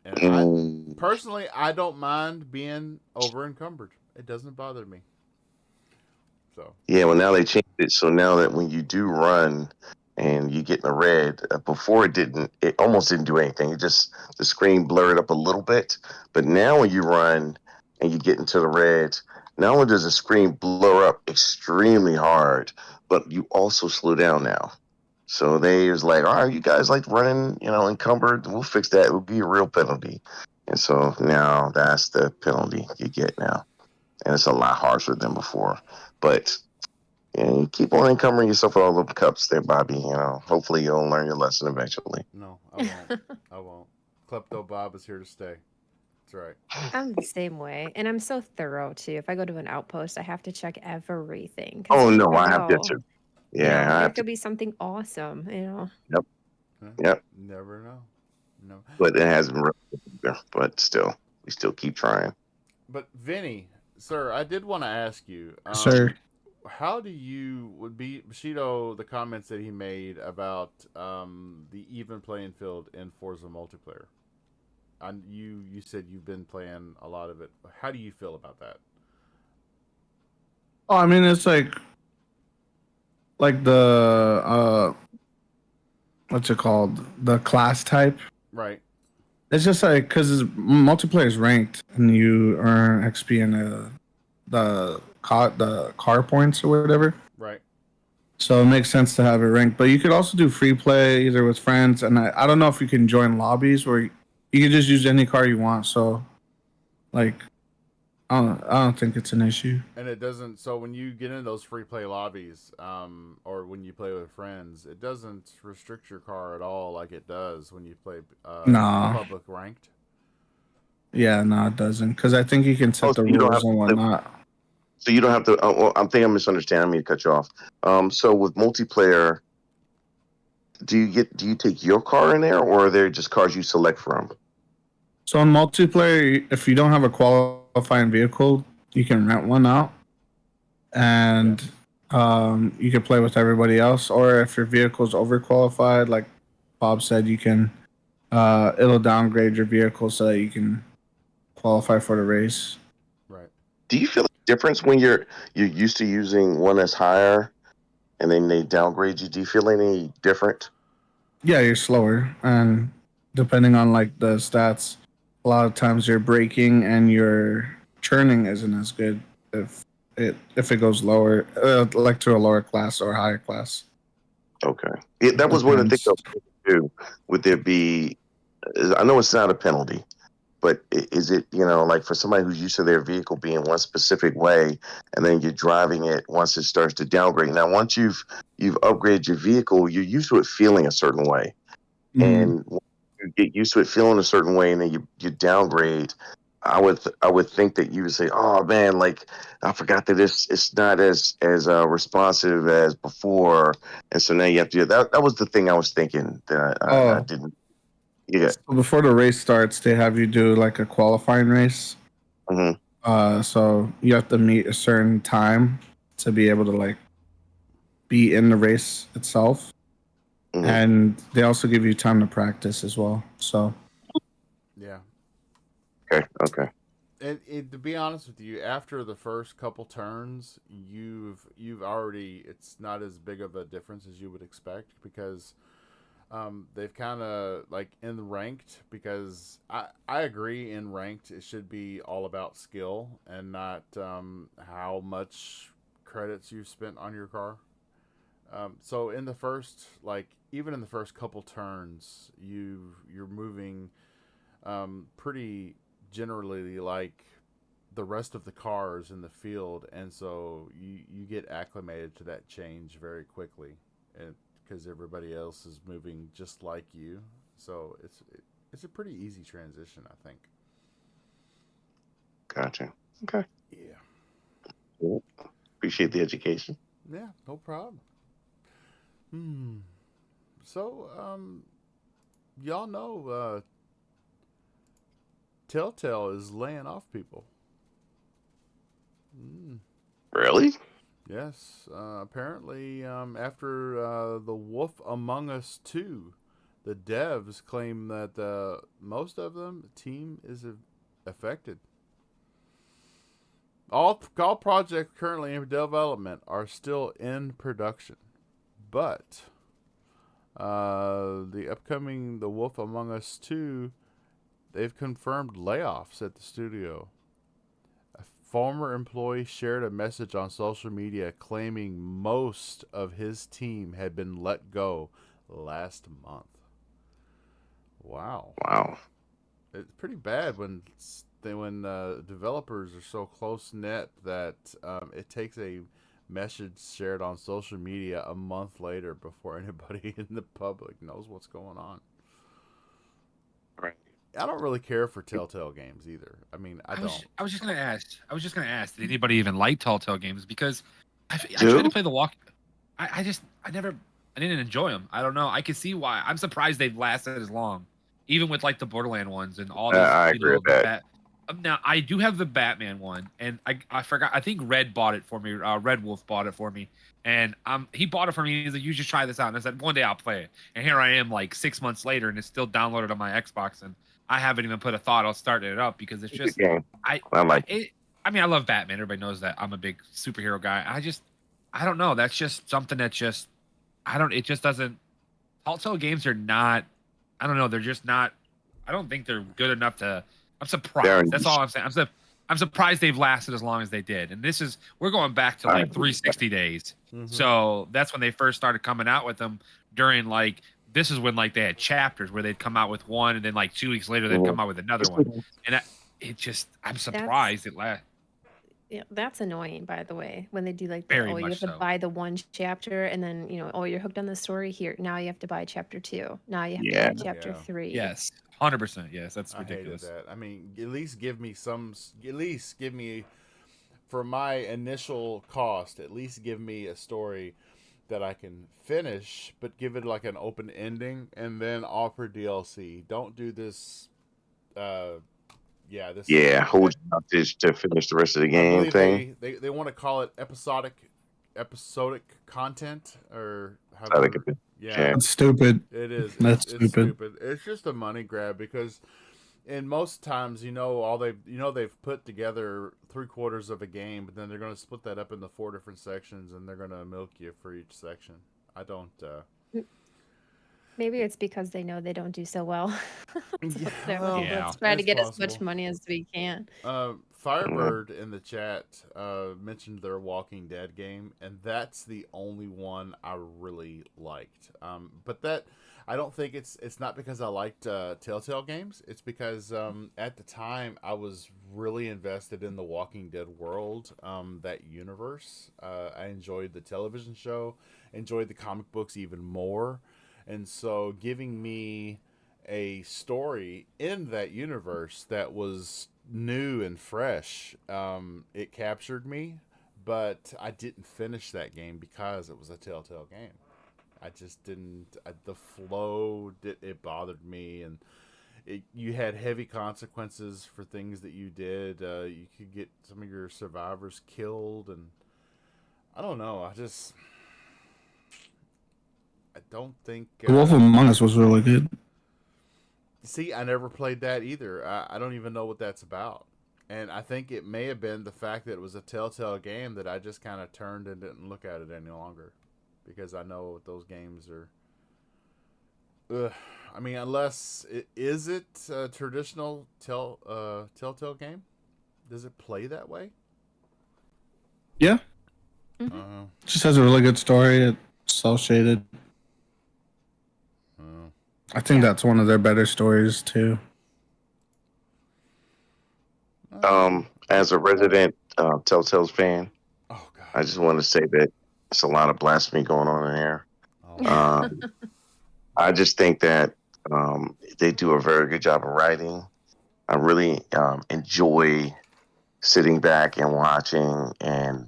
S1: And I
S2: mm,
S1: personally, I don't mind being over encumbered. It doesn't bother me. So
S2: yeah, well, now they changed it. So now that when you do run and you get in the red, before it almost didn't do anything. It just, the screen blurred up a little bit. But now when you run and you get into the red, not only does the screen blur up extremely hard, but you also slow down now. So they was like, all right, you guys like running, encumbered. We'll fix that. It will be a real penalty. And so now that's the penalty you get now. And it's a lot harsher than before. But you keep on encumbering yourself with all the cups there, Bobby. Hopefully you'll learn your lesson eventually.
S1: no, I won't. I won't. Klepto Bob is here to stay. That's right.
S4: I'm the same way, and I'm so thorough too. If I go to an outpost, I have to check everything because
S2: Oh
S4: you
S2: no,
S4: never
S2: I have to
S4: know.
S2: too. Yeah, I
S4: There
S2: have to.
S4: could be something awesome.
S2: Yep,
S1: Huh?
S2: yep.
S1: Never know. No.
S2: But it hasn't really been. But still, we still keep trying.
S1: But Vinny, sir, I did want to ask you.
S5: Sir.
S1: How do you would be Bushido the comments that he made about the even playing field in Forza multiplayer? And you said you've been playing a lot of it. How do you feel about that?
S5: Oh, I mean, it's like the what's it called? The class type.
S1: Right.
S5: It's just like because multiplayer is ranked and you earn XP in the car points or whatever.
S1: Right.
S5: So it makes sense to have it ranked. But you could also do free play either with friends, and I don't know if you can join lobbies where you can just use any car you want. So, like, I don't think it's an issue.
S1: And it doesn't. So when you get in those free play lobbies, or when you play with friends, it doesn't restrict your car at all, like it does when you play
S5: No,
S1: public ranked.
S5: yeah, no, it doesn't. Because I think you can
S2: Oh,
S5: set
S2: so
S5: the
S2: you don't
S5: rules
S2: have
S5: and
S2: to.
S5: whatnot.
S2: So you don't have to. Well, I'm thinking I'm misunderstanding. I mean to cut you off. So with multiplayer, do you take your car in there, or are there just cars you select from?
S5: So in multiplayer, if you don't have a qualifying vehicle, you can rent one out, and you can play with everybody else. Or if your vehicle's overqualified, like Bob said, you can it'll downgrade your vehicle so that you can qualify for the race.
S1: Right.
S2: Do you feel a difference when you're used to using one that's higher, and then they downgrade you? Do you feel any different?
S5: Yeah, you're slower, and depending on like the stats, a lot of times your braking and your churning isn't as good if it goes lower, like to a lower class or higher class.
S2: Okay, that was one of the things I
S5: Depends.
S2: was thinking too. Would there be? I know it's not a penalty, but is it, like for somebody who's used to their vehicle being one specific way, and then you're driving it once it starts to downgrade? Now, once you've upgraded your vehicle, you're used to it feeling a certain way,
S5: Mm.
S2: and when you get used to it feeling a certain way, and then you downgrade. I would think that you would say, "Oh man, like I forgot that it's not as responsive as before," and so now you have to. That was the thing I was thinking that I
S5: Oh,
S2: didn't. Yeah.
S5: so before the race starts, they have you do like a qualifying race.
S2: Hmm.
S5: So you have to meet a certain time to be able to like be in the race itself,
S2: Hmm.
S5: and they also give you time to practice as well. So
S1: Yeah.
S2: Okay. Okay.
S1: To be honest with you, after the first couple turns, you've already it's not as big of a difference as you would expect because they've kind of like in ranked because I agree in ranked it should be all about skill and not how much credits you've spent on your car. So in the first like even in the first couple turns you're moving pretty generally like the rest of the cars in the field, and so you get acclimated to that change very quickly, and because everybody else is moving just like you, so it's a pretty easy transition, I think.
S2: Gotcha. Okay.
S1: Yeah.
S2: Appreciate the education.
S1: Yeah, no problem. So, y'all know Telltale is laying off people.
S2: Really?
S1: Yes, apparently, after The Wolf Among Us 2, the devs claim that most of them team is affected. All projects currently in development are still in production, but the upcoming The Wolf Among Us 2, they've confirmed layoffs at the studio. A former employee shared a message on social media claiming most of his team had been let go last month. Wow.
S2: Wow.
S1: It's pretty bad when developers are so close knit that it takes a message shared on social media a month later before anybody in the public knows what's going on.
S2: Right.
S1: I don't really care for Telltale games either. I mean, I don't.
S3: I was just gonna ask. Did anybody even like Telltale games? Because I tried to play the walk. I didn't enjoy them. I don't know. I can see why. I'm surprised they've lasted as long, even with like the Borderland ones and all these.
S2: I agree with that.
S3: Now I do have the Batman one, and I forgot. I think Red bought it for me. Red Wolf bought it for me, and he bought it for me. He's like, "You should try this out." And I said, "One day I'll play it." And here I am, like 6 months later, and it's still downloaded on my Xbox, and I haven't even put a thought on starting it up because it's just I like it. I mean, I love Batman. Everybody knows that I'm a big superhero guy. I don't know. That's just something that just it just doesn't. Telltale games are not. I don't know. They're just not. I don't think they're good enough to. I'm surprised. That's all I'm saying. I'm surprised they've lasted as long as they did. And we're going back to like 360 days. Mm-hmm. So that's when they first started coming out with them during like. This is when like they had chapters where they'd come out with one, and then like 2 weeks later they'd come out with another one. And I'm surprised it lasts.
S4: Yeah, that's annoying, by the way, when they do like
S3: Very
S4: you have to
S3: so.
S4: buy the one chapter, and then you're hooked on the story here. Now you have to buy chapter 2. Now you have to buy chapter 3.
S3: Yes, 100%. Yes, that's ridiculous.
S1: I hated that. I mean, at least give me for my initial cost. At least give me a story that I can finish, but give it like an open ending, and then offer DLC. Don't do this. Hold you hostage
S2: to finish the rest of the game thing.
S1: They want to call it episodic content or however. Yeah,
S5: that's stupid.
S1: It is.
S5: It's stupid.
S1: It's just a money grab because in most times, they've put together 3/4 of a game, but then they're going to split that up into 4 different sections, and they're going to milk you for each section. I don't.
S4: Maybe it's because they know they don't do so well.
S1: Let's
S4: try to get as much money as we can.
S1: Firebird in the chat mentioned their Walking Dead game, and that's the only one I really liked. But that I don't think it's not because I liked Telltale games. It's because at the time I was really invested in the Walking Dead world, that universe. I enjoyed the television show, enjoyed the comic books even more. And so giving me a story in that universe that was new and fresh, it captured me, but I didn't finish that game because it was a Telltale game. I just didn't, the flow, it bothered me, and you had heavy consequences for things that you did. You could get some of your survivors killed, and I don't know, I don't think...
S5: The Wolf Among Us was really good.
S1: See, I never played that either. I don't even know what that's about. And I think it may have been the fact that it was a Telltale game that I just kind of turned and didn't look at it any longer. Because I know what those games are... I mean, is it a traditional Telltale game? Does it play that way?
S5: Yeah.
S4: Mm-hmm.
S5: Just has a really good story. It's cel-shaded. I think that's one of their better stories too.
S2: As a resident Telltale's fan,
S1: oh God,
S2: I just want to say that there's a lot of blasphemy going on in here. I just think that they do a very good job of writing. I really enjoy sitting back and watching, and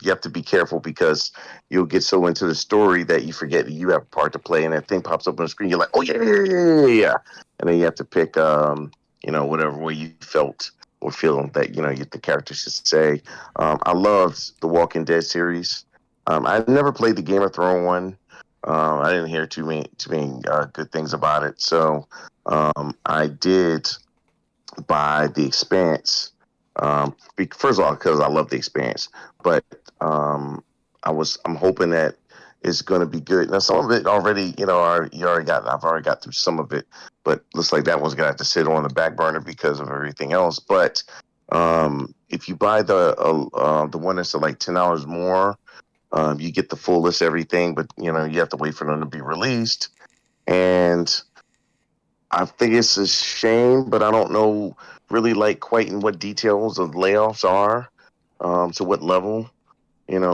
S2: you have to be careful because you'll get so into the story that you forget that you have a part to play, and that thing pops up on the screen. You're like, oh yeah, and then you have to pick, whatever way you felt or feel that the character should say. I loved the Walking Dead series. I never played the Game of Thrones one. I didn't hear too many good things about it, so I did buy The Expanse. First of all, because I love The Expanse, but I'm hoping that it's going to be good. Now, some of it already, I've already got through some of it, but looks like that one's going to have to sit on the back burner because of everything else. But if you buy the one that's like $10 more, you get the full list, everything, but you have to wait for them to be released. And I think it's a shame, but I don't know really like quite in what details of layoffs are, to what level,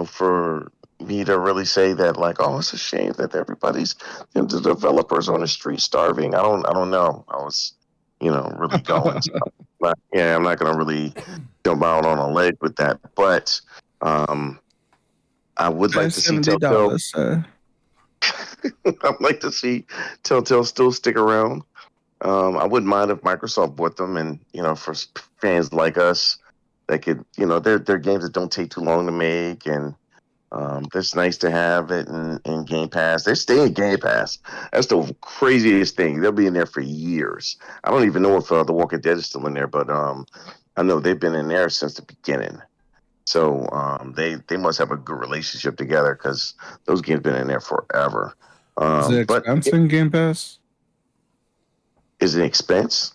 S2: for me to really say that like, oh, it's a shame that everybody's the developers on the street starving. I don't know. I was, really going. So, but yeah, I'm not gonna really jump out on a ledge with that, but I would like to see Telltale.
S5: $70.
S2: I'd like to see Telltale still stick around. I wouldn't mind if Microsoft bought them, and for fans like us, that could, they're games that don't take too long to make, and it's nice to have it in Game Pass. They stay in Game Pass. That's the craziest thing. They'll be in there for years. I don't even know if The Walking Dead is still in there, but I know they've been in there since the beginning. So they must have a good relationship together because those games been in there forever.
S5: Is the Expanse in Game Pass?
S2: Is it Expanse?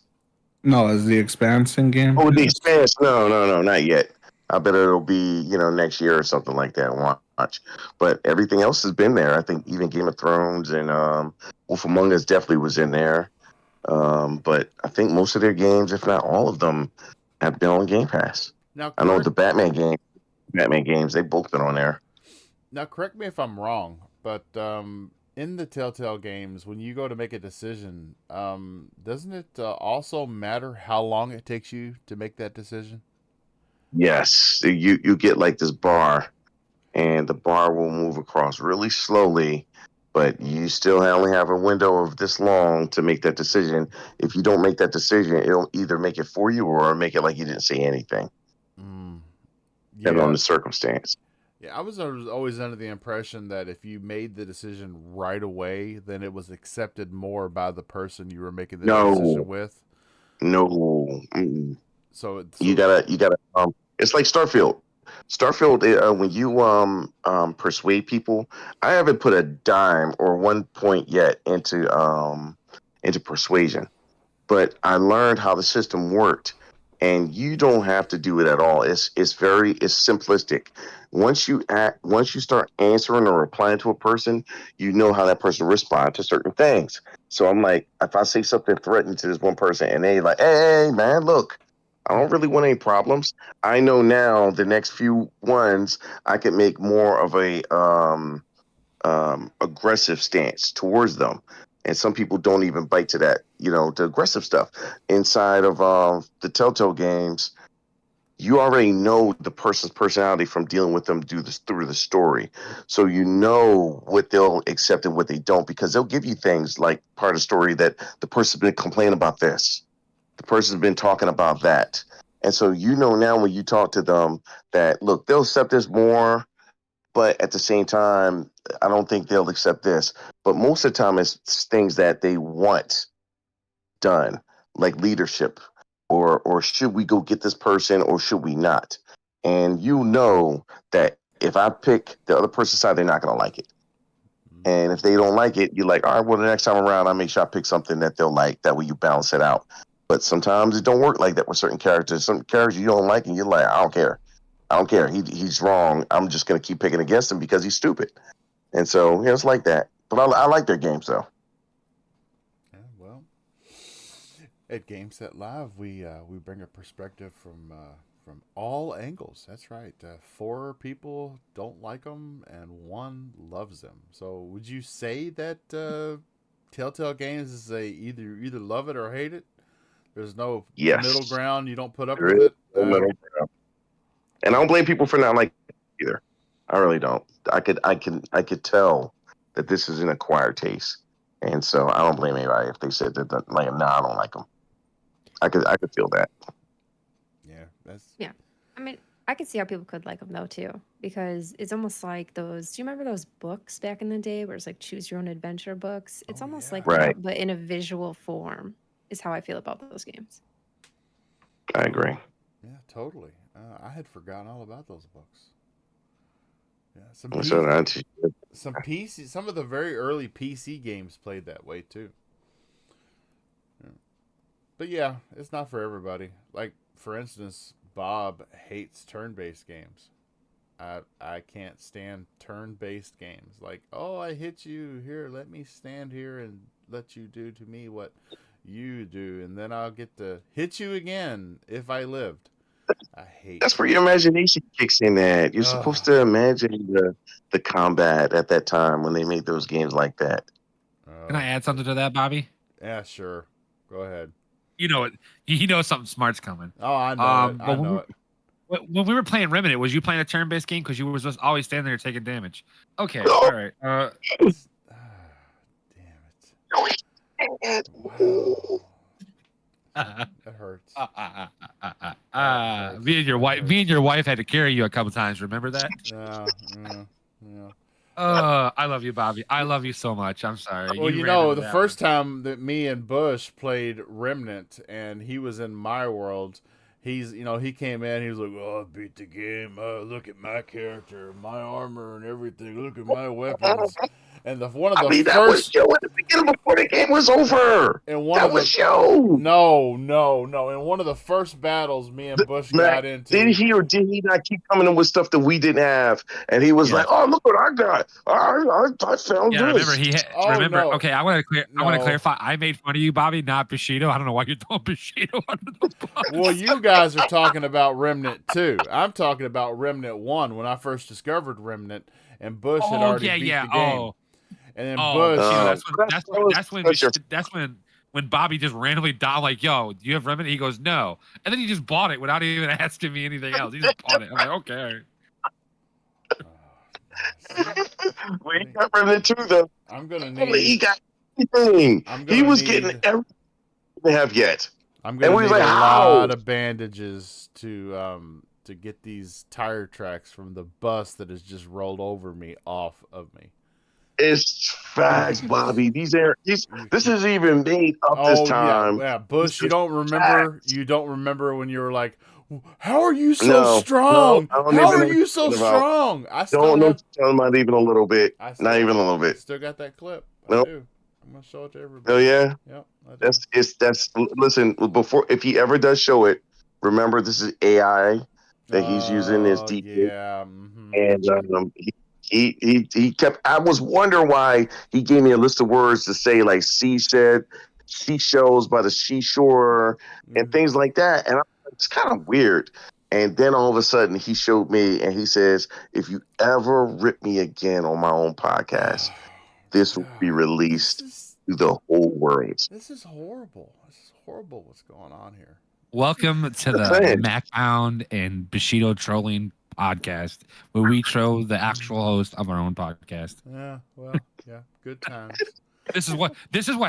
S5: No, is the Expanse in Game Pass?
S2: Oh, the Expanse? No, not yet. I bet it'll be next year or something like that. Watch, but everything else has been there. I think even Game of Thrones and Wolf Among Us definitely was in there. But I think most of their games, if not all of them, have been on Game Pass.
S1: Now,
S2: I know the Batman games, they've both been on there.
S1: Now, correct me if I'm wrong, but in the Telltale games, when you go to make a decision, doesn't it also matter how long it takes you to make that decision?
S2: Yes, you get like this bar, and the bar will move across really slowly, but you still only have a window of this long to make that decision. If you don't make that decision, it'll either make it for you or make it like you didn't say anything. Depending on the circumstance.
S1: Yeah, I was always under the impression that if you made the decision right away, then it was accepted more by the person you were making the decision with.
S2: No.
S1: So
S2: you gotta. It's like Starfield. Starfield, when you persuade people, I haven't put a dime or 1 point yet into persuasion, but I learned how the system worked, and you don't have to do it at all. It's simplistic. Once you start answering or replying to a person, you know how that person responds to certain things. So I'm like, if I say something threatening to this one person, and they like, hey man, look, I don't really want any problems. I know now the next few ones I can make more of a aggressive stance towards them. And some people don't even bite to that, the aggressive stuff. Inside of the Telltale games, you already know the person's personality from dealing with them through the story. So you know what they'll accept and what they don't, because they'll give you things like part of the story that the person's been complaining about this. The person's been talking about that. And so now when you talk to them that, look, they'll accept this more, but at the same time, I don't think they'll accept this. But most of the time, it's things that they want done, like leadership, or should we go get this person or should we not? And that if I pick the other person's side, they're not going to like it. And if they don't like it, you're like, all right, well, the next time around, I make sure I pick something that they'll like. That way you balance it out. But sometimes it don't work like that with certain characters. Some characters you don't like, and you're like, I don't care. He's wrong. I'm just going to keep picking against him because he's stupid. And so, it's like that. But I like their games, though.
S1: Yeah, well, at Game Set Live, we bring a perspective from all angles. That's right. 4 people don't like them, and 1 loves them. So, would you say that Telltale Games is either love it or hate it? There's no middle ground. You don't put up with it.
S2: No middle ground. And I don't blame people for not liking it either. I really don't. I could tell that this is an acquired taste, and so I don't blame anybody if they said that like, nah, I don't like them. I could feel that.
S1: Yeah, that's
S4: I mean, I could see how people could like them though too, because it's almost like those. Do you remember those books back in the day where it's like choose your own adventure books? It's almost like
S2: Right.
S4: that, but in a visual form. Is how I feel about those games.
S2: I agree.
S1: Yeah, totally. I had forgotten all about those books. Yeah, some PC, some of the very early PC games played that way too. Yeah. But yeah, it's not for everybody. Like for instance, Bob hates turn-based games. I can't stand turn-based games. Like, oh, I hit you here. Let me stand here and let you do to me what you do, and then I'll get to hit you again if I lived. I hate.
S2: That's where your imagination kicks in. That you're supposed to imagine the combat at that time when they made those games like that.
S3: Can I add something to that, Bobby?
S1: Yeah, sure. Go ahead.
S3: You know it. You know something smart's coming.
S1: Oh, I know it. I know it.
S3: When we were playing Remnant, was you playing a turn-based game because you were just always standing there taking damage? Okay, all right.
S1: Damn it! Wow. That hurts.
S3: Me and your wife had to carry you a couple times. Remember that?
S1: Yeah.
S3: I love you, Bobby. I love you so much. I'm sorry.
S1: Well, you know, the first time that me and Bush played Remnant, and he was in my world. He came in. He was like, "Oh, I beat the game. Look at my character, my armor, and everything. Look at my weapons." And that was
S2: show at the beginning before the game was over. Show.
S1: No. In one of the first battles me and Bush got into.
S2: Did he not keep coming in with stuff that we didn't have? And he was like, "Oh, look what I got! I found this."
S3: Remember?
S1: No.
S3: Okay, I want to clarify. I made fun of you, Bobby, not Bushido. I don't know why you're throwing Bushido under the bus.
S1: Well, you guys are talking about Remnant 2. I'm talking about Remnant 1 when I first discovered Remnant, and Bush had already beat the game. And then Bush,
S3: that's when Bobby just randomly dialed like, "Yo, do you have Remnant?" He goes, "No," and then he just bought it without even asking me anything else. He just bought it. I'm like, okay.
S2: We got Remnant 2 though.
S1: I'm gonna need.
S2: He got everything. He was getting everything they have yet.
S1: I'm gonna need a lot of bandages to get these tire tracks from the bus that has just rolled over me off of me.
S2: It's facts, Bobby. This is even made up this time.
S1: Yeah, Bush, you don't remember when you were like, "How are you so strong? How are you so strong?" I
S2: don't know about even a little bit. Not even a little bit.
S1: Still got that clip.
S2: Nope.
S1: I do. I'm gonna show it to everybody.
S2: Oh yeah.
S1: Yep.
S2: That's listen, before if he ever does show it, remember this is AI that he's using as deep.
S1: Yeah.
S2: And he kept. I was wondering why he gave me a list of words to say like seashells by the seashore and things like that, and it's kind of weird. And then all of a sudden he showed me and he says, "If you ever rip me again on my own podcast, this will be released to the whole world."
S1: This is horrible. This is horrible. What's going on here?
S3: Welcome to the MacPound and Bushido trolling podcast, where we troll the actual host of our own podcast.
S1: Yeah, well, yeah, good times.
S3: This is what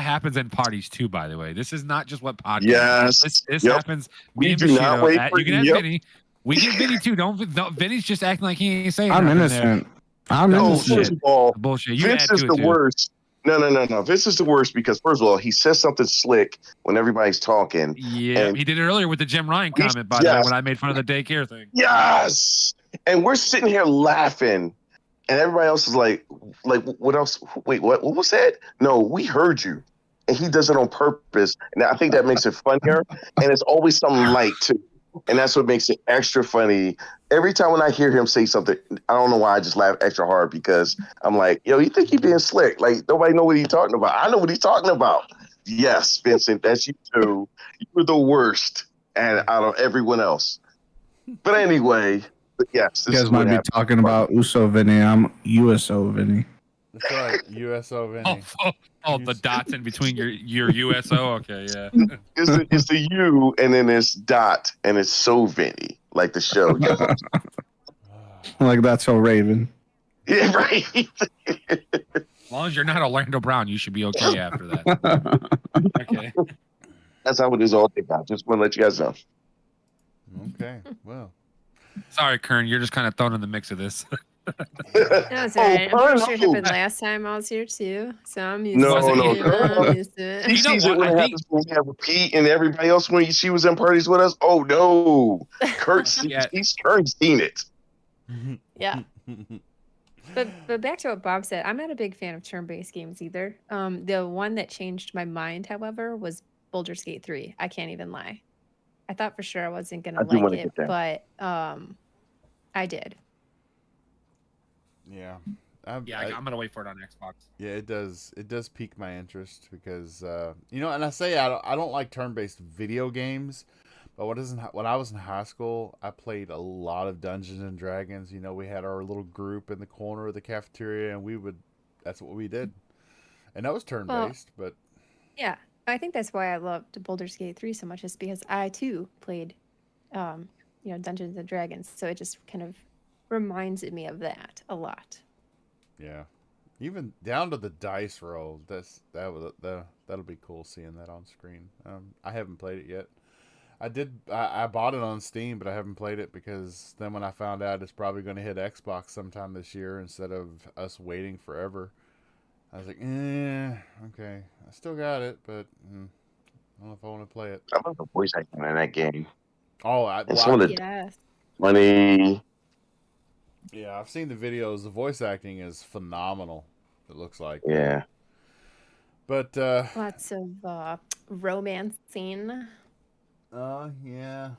S3: happens in parties too. By the way, this is not just what podcast.
S2: Yes,
S3: this happens. Me and Bushido. You can have Vinny. We get Vinny too. Don't Vinny's just acting like he ain't saying.
S5: I'm innocent. I'm innocent.
S2: First of all,
S3: bullshit.
S2: Vince is the worst. No. Vince is the worst because first of all, he says something slick when everybody's talking.
S3: Yeah, he did it earlier with the Jim Ryan comment, by the way, when I made fun of the daycare thing.
S2: Yes, and we're sitting here laughing, and everybody else is like, what else? Wait, what was that? No, we heard you, and he does it on purpose, and I think that makes it funnier, and it's always something light too. And that's what makes it extra funny. Every time when I hear him say something, I don't know why I just laugh extra hard because I'm like, yo, you think he being slick? Like, nobody know what he's talking about. I know what he's talking about. Yes, Vincent, that's you too. You're the worst and out of everyone else. But anyway, yes.
S5: You guys might be talking about USO Vinny. I'm USO Vinny.
S1: That's right, USO Vinny.
S3: The dots in between your USO. Okay, yeah.
S2: It's the U and then it's dot and it's so Vinny. like the show.
S5: Like that's so Raven.
S2: Yeah, right.
S3: As long as you're not Orlando Brown, you should be okay after that. Okay.
S2: That's how it is all day, guys. Just want to let you guys know.
S1: Okay. Well.
S3: Sorry, Kern, you're just kind of thrown in the mix of this.
S4: That's right. I'm
S2: Kern
S4: pretty sure it happened
S2: knows.
S4: last time I was here too. So I'm used
S2: No,
S4: to
S3: no,
S4: it.
S2: Kern
S4: I'm
S2: knows.
S4: used to it.
S2: She
S3: You know
S2: sees it
S3: what?
S2: when
S3: I
S2: it
S3: think-
S2: happens when we have Pete and everybody else when she was in parties with us. Oh no,
S3: Yeah.
S2: Kern's seen it.
S4: Yeah. But back to what Bob said, I'm not a big fan of turn-based games either. The one that changed my mind, however, was Baldur's Gate 3. I can't even lie. I thought for sure I wasn't gonna
S2: I do
S4: like
S2: wanna
S4: it,
S2: get that.
S4: but I did.
S1: Yeah.
S3: I'm gonna wait for it on Xbox.
S1: Yeah, it does. It does pique my interest because you know, and I say I don't like turn-based video games, but when I was in high school, I played a lot of Dungeons and Dragons. You know, we had our little group in the corner of the cafeteria, and that's what we did, and that was turn-based. But
S4: Yeah, I think that's why I loved Baldur's Gate 3 so much, is because I too played, Dungeons and Dragons. So it just kind of reminded me of that a lot.
S1: yeah, even down to the dice roll. That'll be cool seeing that on screen. I haven't played it yet. I bought it on Steam, but I haven't played it because then when I found out it's probably going to hit Xbox sometime this year instead of us waiting forever, I was like, okay. I still got it, but I don't know if I want to play it.
S2: I love the voice acting in that game.
S1: Oh,
S2: And some of the
S4: Yes.
S2: funny.
S1: yeah, I've seen the videos. The voice acting is phenomenal. It looks like.
S2: Yeah.
S1: But
S4: Lots of romancing.
S1: yeah.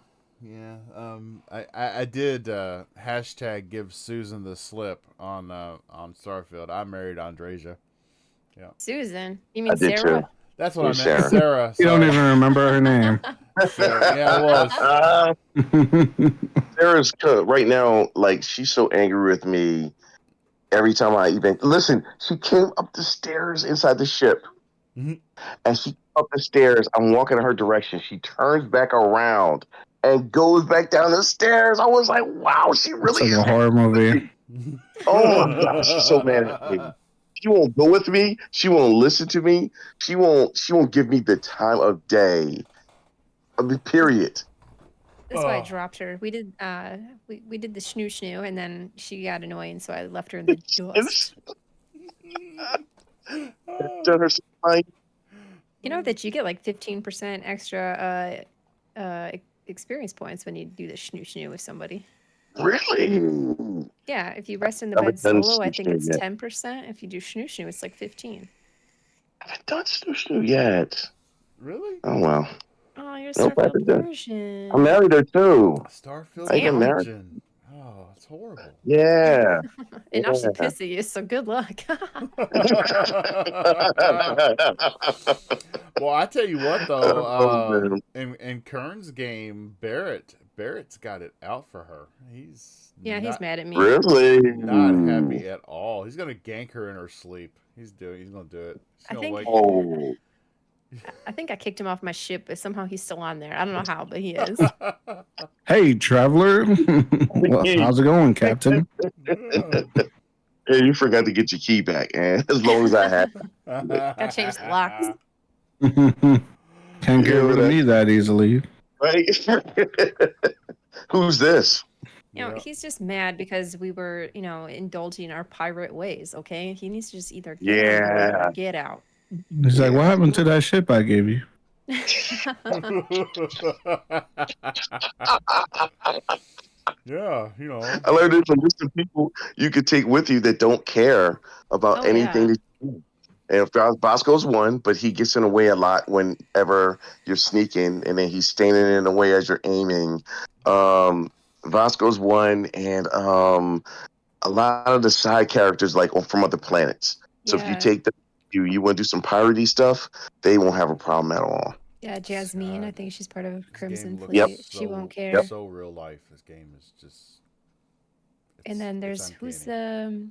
S1: I did hashtag give Susan the slip on Starfield. I married Andresia.
S4: Susan. You
S2: I
S4: mean
S2: did
S4: Sarah?
S2: too.
S1: That's what I meant.
S2: Sarah.
S1: Sarah.
S5: You don't
S1: sorry.
S5: even remember her name.
S1: Yeah, it was.
S2: Sarah's right now, like, she's so angry with me every time I even listen. She came up the stairs inside the ship,
S1: Mhm.
S2: and she up the stairs. I'm walking in her direction. She turns back around and goes back down the stairs. I was like, wow, she
S5: It's
S2: really
S5: like
S2: is.
S5: a horror movie.
S2: Oh my god, she's so mad at me. She won't go with me. She won't listen to me. She won't give me the time of day. I mean, period.
S4: That's why I
S1: Oh.
S4: dropped her. We did we did the snoo, and then she got annoying, so I left her in the dust.
S2: Done her fine.
S4: You know that you get like 15% extra experience points when you do the snoo with somebody.
S2: Really?
S4: Yeah, if you rest in the
S2: I haven't
S4: bed
S2: done
S4: solo, I think
S2: snoo
S4: it's
S2: yet.
S4: 10%. If you do snoo, it's like 15.
S2: I haven't done snoo yet.
S1: Really?
S2: Oh well.
S4: Oh, you're a
S2: Nope, I
S4: Starfield
S2: haven't done.
S4: version.
S2: I'm married her too.
S1: Starfield
S2: I get married.
S1: Origin. Oh, it's horrible.
S2: Yeah.
S4: And now she's
S2: Yeah.
S4: pissed at you, so good luck.
S1: Well, I tell you what
S2: Oh,
S1: though,
S2: man.
S1: in Kern's game, Barrett's got it out for her. He's
S4: Yeah, he's mad at me.
S2: Really?
S1: not happy at all. He's gonna gank her in her sleep. He's gonna do it. He's
S4: I
S1: gonna
S4: think-
S1: wake.
S2: Oh.
S4: I think I kicked him off my ship, but somehow he's still on there. I don't know how, but he is.
S5: Hey, traveler. Well, how's it going, Captain?
S2: Hey, you forgot to get your key back, man. As long as I have.
S4: Gotta change the locks.
S5: Can't get rid of me that easily.
S2: Right? Who's this?
S4: You know,
S1: Yeah.
S4: he's just mad because we were, indulging our pirate ways, okay? He needs to just either get on board
S2: Yeah.
S4: or get out.
S5: He's like, what happened to that ship I gave you?
S1: Yeah, you know.
S2: I learned it from just the people you could take with you that don't care about
S4: Oh,
S2: anything
S4: yeah.
S2: that you do. And if Bosco's one, but he gets in the way a lot whenever you're sneaking, and then he's standing in the way as you're aiming. Bosco's one, and a lot of the side characters like from other planets. So if you
S4: Yeah.
S2: take you want to do some piratey stuff, they won't have a problem at all.
S4: Yeah, Jasmine, I
S1: God.
S4: think she's part of
S1: This
S4: Crimson
S1: game looks
S4: Fleet.
S1: so,
S4: She won't care.
S1: So real life. This game is just.
S4: And then
S1: it's
S4: there's who's
S1: uncanny.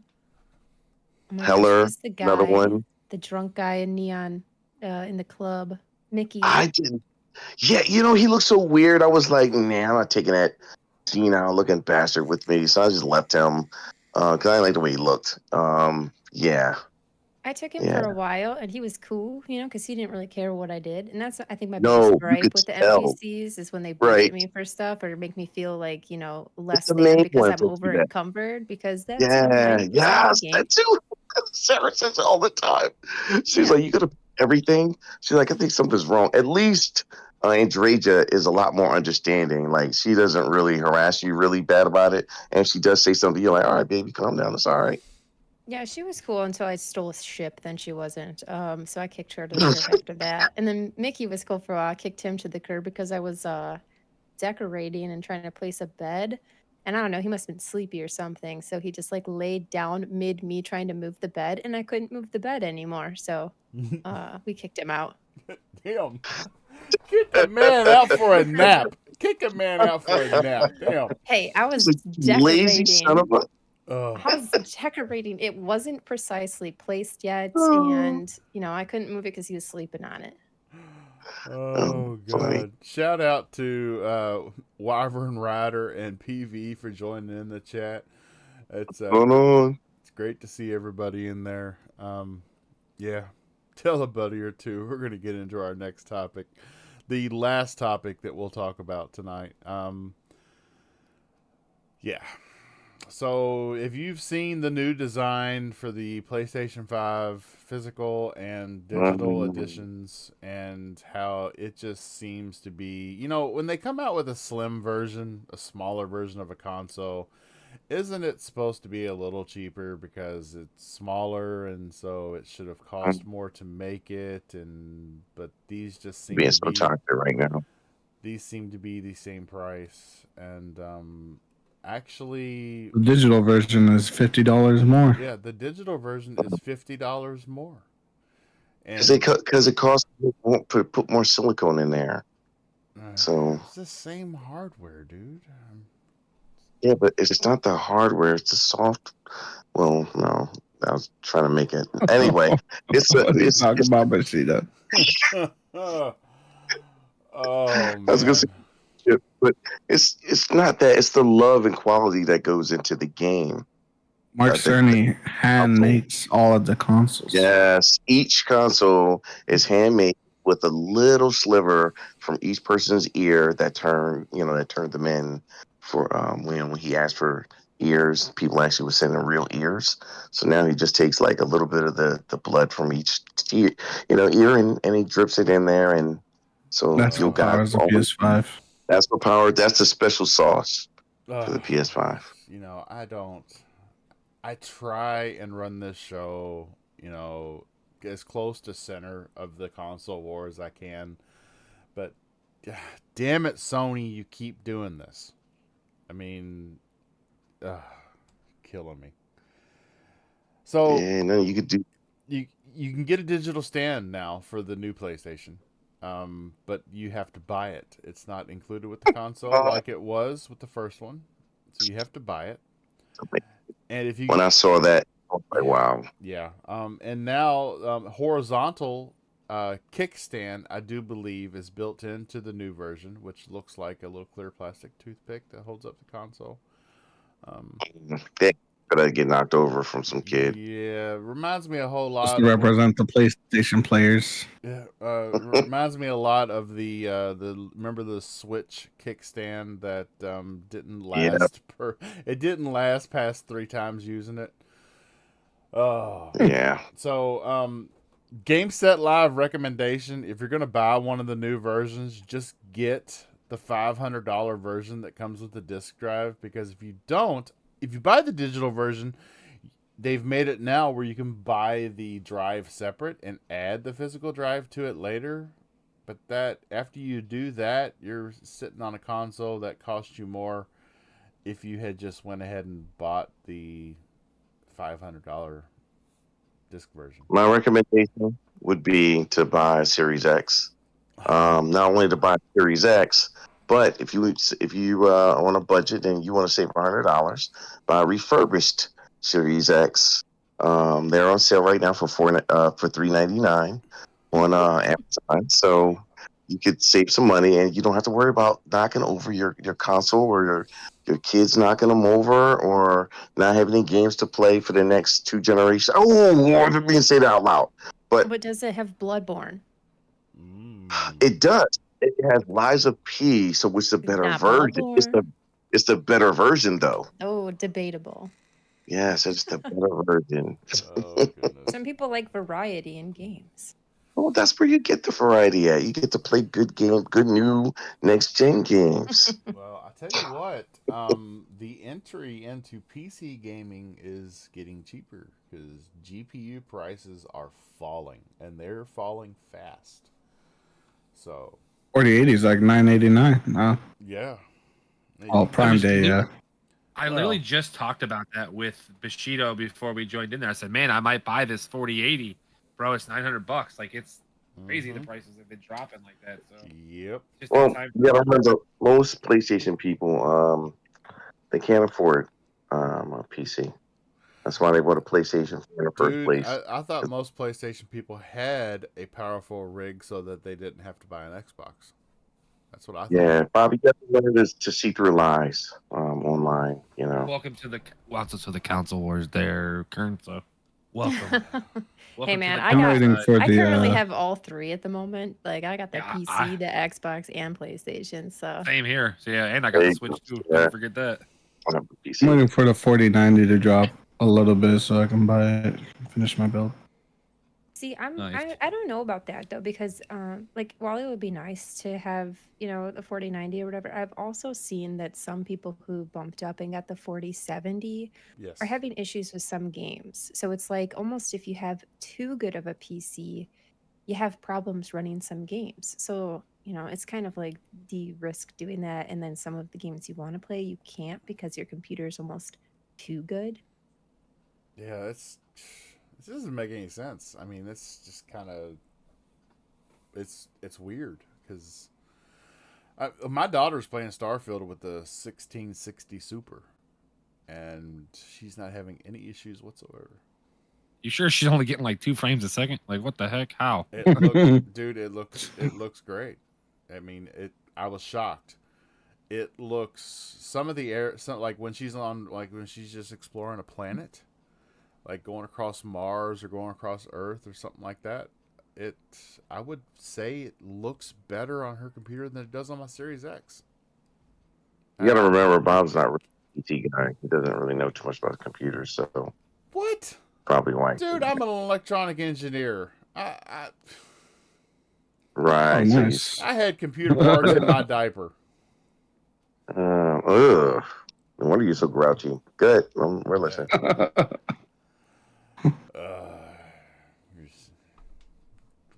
S4: oh my gosh,
S2: Heller,
S4: who's the guy,
S2: another one.
S4: the drunk guy in neon, in the club, Mickey.
S2: I didn't. Yeah, he looks so weird. I was like, nah, I'm not taking that senile looking bastard with me, so I just left him because I didn't like the way he looked. Yeah,
S4: I took him
S2: yeah.
S4: for a while, and he was cool, because he didn't really care what I did, and that's I think my biggest
S2: No, you
S4: gripe
S2: could
S4: with the
S2: tell.
S4: NPCs is when they bullshit
S2: Right.
S4: me for stuff or make me feel like
S2: It's
S4: less
S2: the
S4: than
S2: main
S4: because
S2: ones
S4: I'm
S2: that do
S4: over
S2: that.
S4: encumbered because that's
S2: Yeah,
S4: 90% of the
S2: yes,
S4: game.
S2: that too. Sarah says it all the time. She's
S4: Yeah.
S2: like, you could have everything. She's like, I think something's wrong. At least Andreja is a lot more understanding. Like, she doesn't really harass you really bad about it. And if she does say something, you're like, all right, baby, calm down. It's all right.
S4: Yeah, she was cool until I stole a ship. Then she wasn't. So I kicked her to the curb after that. And then Mickey was cool for a while. I kicked him to the curb because I was decorating and trying to place a bed. And I don't know, he must have been sleepy or something. So he just like laid down mid me trying to move the bed, and I couldn't move the bed anymore. So we kicked him out.
S1: Damn. Kick a man out for a nap. Kick a man out for a nap. Damn.
S4: Hey, I was
S2: Lazy son
S4: decorating.
S2: of a.
S4: I was decorating. It wasn't precisely placed yet,
S2: Oh,
S4: and I couldn't move it because he was sleeping on it.
S1: Oh
S2: funny.
S1: God! Shout out to Wyvern Rider and PV for joining in the chat. It's
S2: Going on.
S1: it's great to see everybody in there. Yeah, tell a buddy or two. We're gonna get into our next topic, the last topic that we'll talk about tonight. Yeah. So, if you've seen the new design for the PlayStation 5 physical and digital editions and how it just seems to be, when they come out with a slim version, a smaller version of a console, isn't it supposed to be a little cheaper because it's smaller and so it should have cost more to make it, but these just seem
S2: Being
S1: to
S2: so
S1: be
S2: toxic right now.
S1: these seem to be the same price, and actually,
S5: The digital version is $50 more.
S1: yeah, the digital version is $50 more. And
S2: Because it costs put more silicone in there. So
S1: it's the same hardware, dude.
S2: yeah, but it's not the hardware; it's the soft. Well, no, I was trying to make it anyway. It's
S5: What are you
S2: it's.
S5: talking about, Bashida?
S1: Oh
S2: I was gonna say,
S1: man.
S2: but it's not that. It's the love and quality that goes into the game.
S5: Mark Cerny hand makes all of the consoles.
S2: Yes, each console is handmade with a little sliver from each person's ear that turned them in for when he asked for ears. People actually were sending real ears. So now he just takes like a little bit of the blood from each ear, and he drips it in there, and so
S5: That's
S2: you
S5: what powers the PS5.
S2: That's what power. That's the special sauce for the PS5.
S1: I try and run this show, as close to center of the console war as I can. But damn it, Sony, you keep doing this. I mean, killing me. So
S2: yeah, no, you could do.
S1: You can get a digital stand now for the new PlayStation. But you have to buy it. It's not included with the console like it was with the first one. So you have to buy it. And if you
S2: when I saw that, I was like, wow.
S1: Yeah. And now horizontal kickstand, I do believe, is built into the new version, which looks like a little clear plastic toothpick that holds up the console.
S2: They could get knocked over from some kid.
S1: Yeah, reminds me a whole lot.
S5: Just to represent the PlayStation players.
S1: Yeah, reminds me a lot of the remember the Switch kickstand that didn't last it didn't last past 3 times using it. Oh
S2: yeah.
S1: So Game Set Live recommendation: if you're gonna buy one of the new versions, just get the $500 version that comes with the disc drive, because if you buy the digital version, they've made it now where you can buy the drive separate and add the physical drive to it later. But that after you do that, you're sitting on a console that costs you more if you had just went ahead and bought the $500 disc version.
S2: My recommendation would be to buy Series X. Not only to buy Series X, but if you are on a budget and you want to save $100, buy a refurbished Series X. They're on sale right now for $399 on Amazon. So you could save some money, and you don't have to worry about knocking over your console or your kids knocking them over or not having any games to play for the next 2 generations. Oh, I didn't mean to say that out loud. But
S4: does it have Bloodborne?
S2: it does. It has Lies of P, so it's the better
S4: Not
S2: version.
S4: Bloodborne.
S2: It's the better version, though.
S4: Oh, debatable.
S2: Yes, it's the better version.
S1: Oh goodness.
S4: Some people like variety in games.
S2: Well, that's where you get the variety at. You get to play good new next gen games.
S1: Well, I tell you what, the entry into PC gaming is getting cheaper because GPU prices are falling, and they're falling fast. So
S5: 4080 is like $989 now.
S1: yeah.
S5: Oh, Prime Day, yeah.
S3: I literally just talked about that with Bushido before we joined in there. I said, man, I might buy this 4080. Bro, it's $900. Like, it's crazy. The prices have been dropping like that. So
S1: Yep.
S3: just
S2: Well,
S3: in time
S2: you gotta remember, most PlayStation people, they can't afford a PC. That's why they bought a PlayStation in the first place.
S1: I thought most PlayStation people had a powerful rig so that they didn't have to buy an Xbox. That's what I thought.
S2: Yeah, Bobby, you have to learn to see through lies online. You know.
S3: Welcome to the console wars there, Kern. So welcome.
S4: Hey man,
S5: I'm waiting for
S4: I
S5: the.
S4: currently have all three at the moment. Like I got the
S3: Yeah,
S4: PC, the Xbox, and PlayStation. So
S3: Same here. So yeah, and I got the Switch too.
S2: Yeah.
S3: Don't forget that.
S5: I'm waiting for the 4090 to drop a little bit so I can buy it, finish my build.
S4: see,
S3: Nice.
S4: I don't know about that though because like while it would be nice to have the 4090 or whatever, I've also seen that some people who bumped up and got the 4070
S1: Yes.
S4: are having issues with some games. So it's like almost if you have too good of a PC, you have problems running some games. So, it's kind of like de-risk doing that. And then some of the games you want to play, you can't because your computer is almost too good.
S1: Yeah, this doesn't make any sense. I mean, it's just kind of it's weird because my daughter's playing Starfield with the 1660 Super, and she's not having any issues whatsoever.
S3: You sure she's only getting like 2 frames a second? Like what the heck? How?
S1: Dude, it looks great. I mean, I was shocked. It looks like when she's just exploring a planet, like going across Mars or going across Earth or something like that. I would say it looks better on her computer than it does on my Series X.
S2: You gotta remember, Bob's not really a PC guy. He doesn't really know too much about computers, so
S1: What?
S2: probably why.
S1: Dude, I'm an electronic engineer.
S2: Right.
S5: Oh, nice.
S1: I had computer parts in my diaper.
S2: Ugh. No wonder you're so grouchy. Good. We're listening.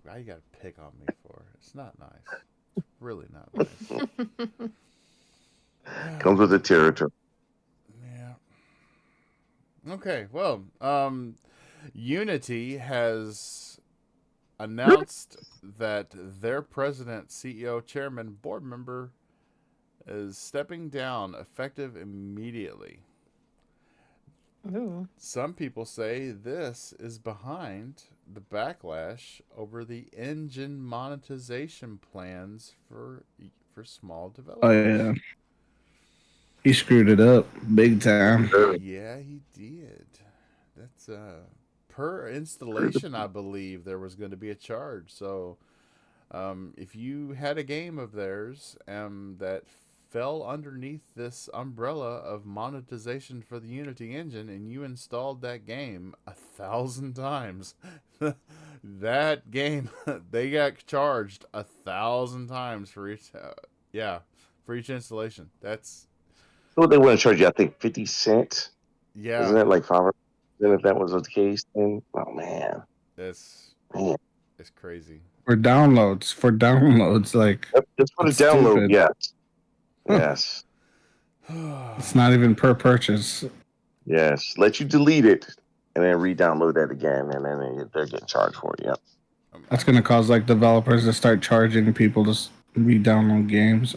S1: Why you gotta pick on me for? It's not nice. It's really not nice.
S2: Comes with the territory.
S1: Yeah. Okay. Well, Unity has announced that their president, CEO, chairman, board member is stepping down effective immediately.
S4: Ooh.
S1: Some people say this is behind the backlash over the engine monetization plans for small developers.
S5: Oh yeah, he screwed it up big time.
S1: Yeah, he did. That's per installation, I believe there was going to be a charge. So, if you had a game of theirs that fell underneath this umbrella of monetization for the Unity engine, and you installed that game 1,000 times, that game they got charged 1,000 times for each. For each installation. That's
S2: what they want to charge you. I think 50 cents.
S1: Yeah.
S2: Isn't it like 5? If that was the case, then man,
S1: it's crazy.
S5: For downloads, like
S2: just for the
S5: it's
S2: download.
S5: stupid.
S2: Yes. Yes.
S5: It's not even per purchase.
S2: Yes. Let you delete it and then re-download that again, and then they're getting charged for it. Yep.
S5: That's gonna cause like developers to start charging people to re-download games.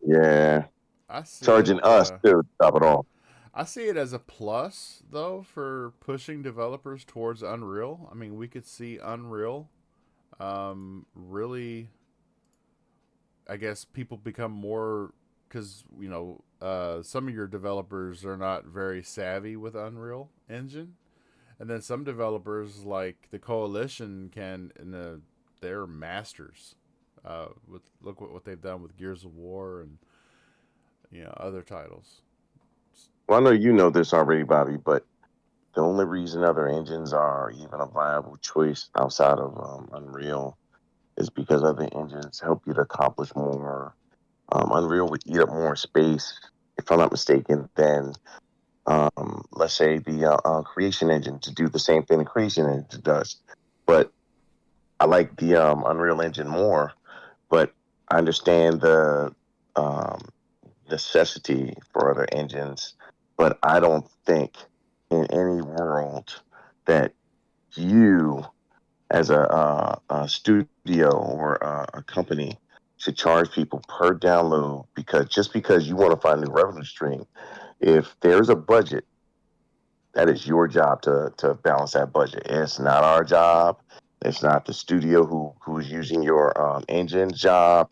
S2: Yeah. Charging us too. Top it all.
S1: I see it as a plus though for pushing developers towards Unreal. I mean, we could see Unreal really, I guess, people become more because some of your developers are not very savvy with Unreal Engine, and then some developers like the Coalition they're masters. Look what they've done with Gears of War and other titles.
S2: Well, I know you know this already, Bobby, but the only reason other engines are even a viable choice outside of Unreal is because other engines help you to accomplish more. Unreal would eat up more space, if I'm not mistaken, than let's say the Creation Engine to do the same thing the Creation Engine does. But I like the Unreal Engine more, but I understand the um, necessity for other engines, but I don't think in any world that you, as a studio or a company, should charge people per download because you want to find a new revenue stream. If there's a budget, that is your job to balance that budget. It's not our job. It's not the studio who's using your engine's job.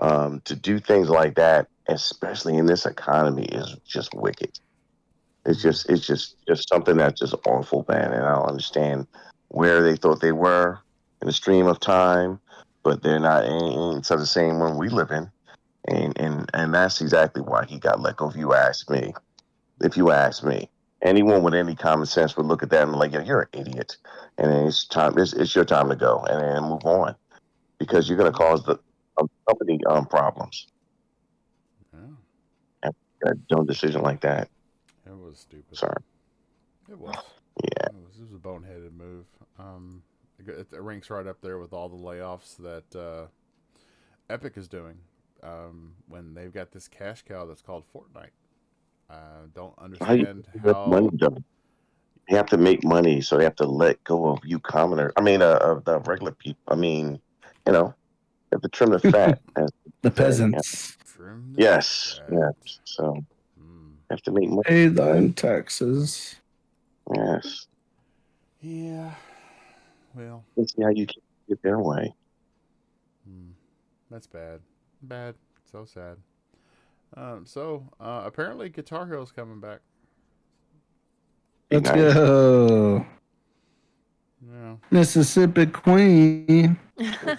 S2: To do things like that, especially in this economy, is just wicked. It's just something that's just awful, man. And I don't understand where they thought they were in the stream of time, but they're not ain't such the same one we live in. And that's exactly why he got let go. If you ask me, anyone with any common sense would look at that and be like, yeah, you're an idiot. And then it's time. It's your time to go and then move on because you're going to cause the company problems.
S1: Yeah,
S2: And a dumb decision like that.
S1: it was stupid.
S2: Sorry.
S1: It was.
S2: Yeah.
S1: It was a boneheaded move. It ranks right up there with all the layoffs that Epic is doing when they've got this cash cow that's called Fortnite. Don't
S2: How you
S1: understand
S2: make money
S1: how.
S2: though? They have to make money, so they have to let go of you commoner. I mean, of the regular people. I mean, they have to trim the fat. As
S5: The
S2: they say.
S5: peasants.
S1: Trim the
S2: Yes,
S1: fat.
S2: yes. So
S1: Mm.
S2: they have to make money.
S5: Pay thine taxes.
S2: Yes.
S1: Yeah. Well,
S2: Let's see how you can get their way.
S1: that's bad. Bad. So sad. Apparently Guitar Hero's coming back.
S2: Be
S5: Let's
S2: nice.
S5: go.
S1: Yeah.
S5: Mississippi Queen.
S1: I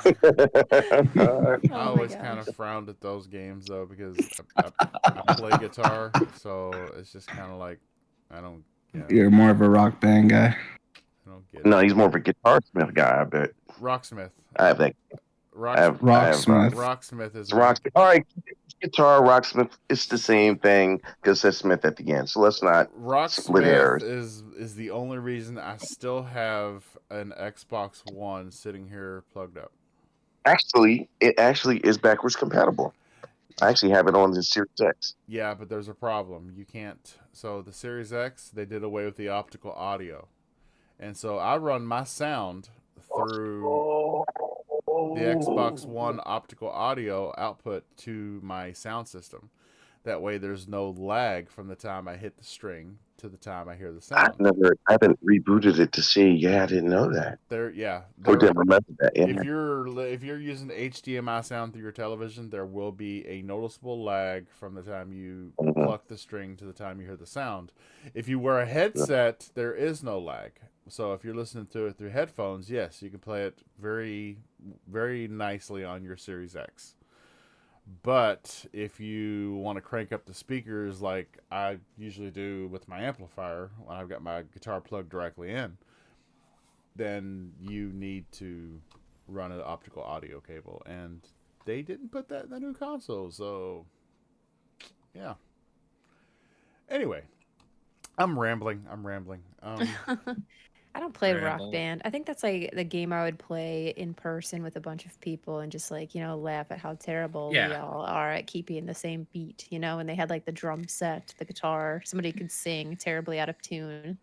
S4: Oh my
S1: always kind of
S4: gosh.
S1: frowned at those games though because I play guitar, so it's just kind of like I don't,
S5: You're more of a rock band guy.
S1: I don't get
S2: No,
S1: it.
S2: he's more of a guitar smith guy. I bet.
S1: Rocksmith.
S2: I have that.
S1: Rocksmith.
S2: I have
S5: Rocksmith.
S1: Rocksmith is
S2: it's rock. All right, guitar, rocksmith. It's the same thing because it says Smith at the end. So let's not split
S1: Rocksmith
S2: hairs.
S1: is the only reason I still have an Xbox One sitting here plugged up.
S2: Actually, it actually is backwards compatible. I actually have it on the Series X.
S1: Yeah, but there's a problem. You can't. So the Series X, they did away with the optical audio, and so I run my sound through the Xbox One optical audio output to my sound system. That way, there's no lag from the time I hit the string to the time I hear the sound.
S2: I haven't rebooted it to see. Yeah, I didn't know that. Or didn't remember that. Yeah.
S1: If you're using HDMI sound through your television, there will be a noticeable lag from the time you pluck the string to the time you hear the sound. If you wear a headset, there is no lag. So if you're listening to it through headphones, yes, you can play it very, very nicely on your Series X. But if you want to crank up the speakers like I usually do with my amplifier when I've got my guitar plugged directly in, then you need to run an optical audio cable. And they didn't put that in the new console, so yeah. Anyway, I'm rambling.
S4: I don't play
S3: Ramble.
S4: Rock Band. I think that's like the game I would play in person with a bunch of people and just like, laugh at how terrible we
S3: Yeah.
S4: all are at keeping the same beat, and they had like the drum set, the guitar, somebody could sing terribly out of tune.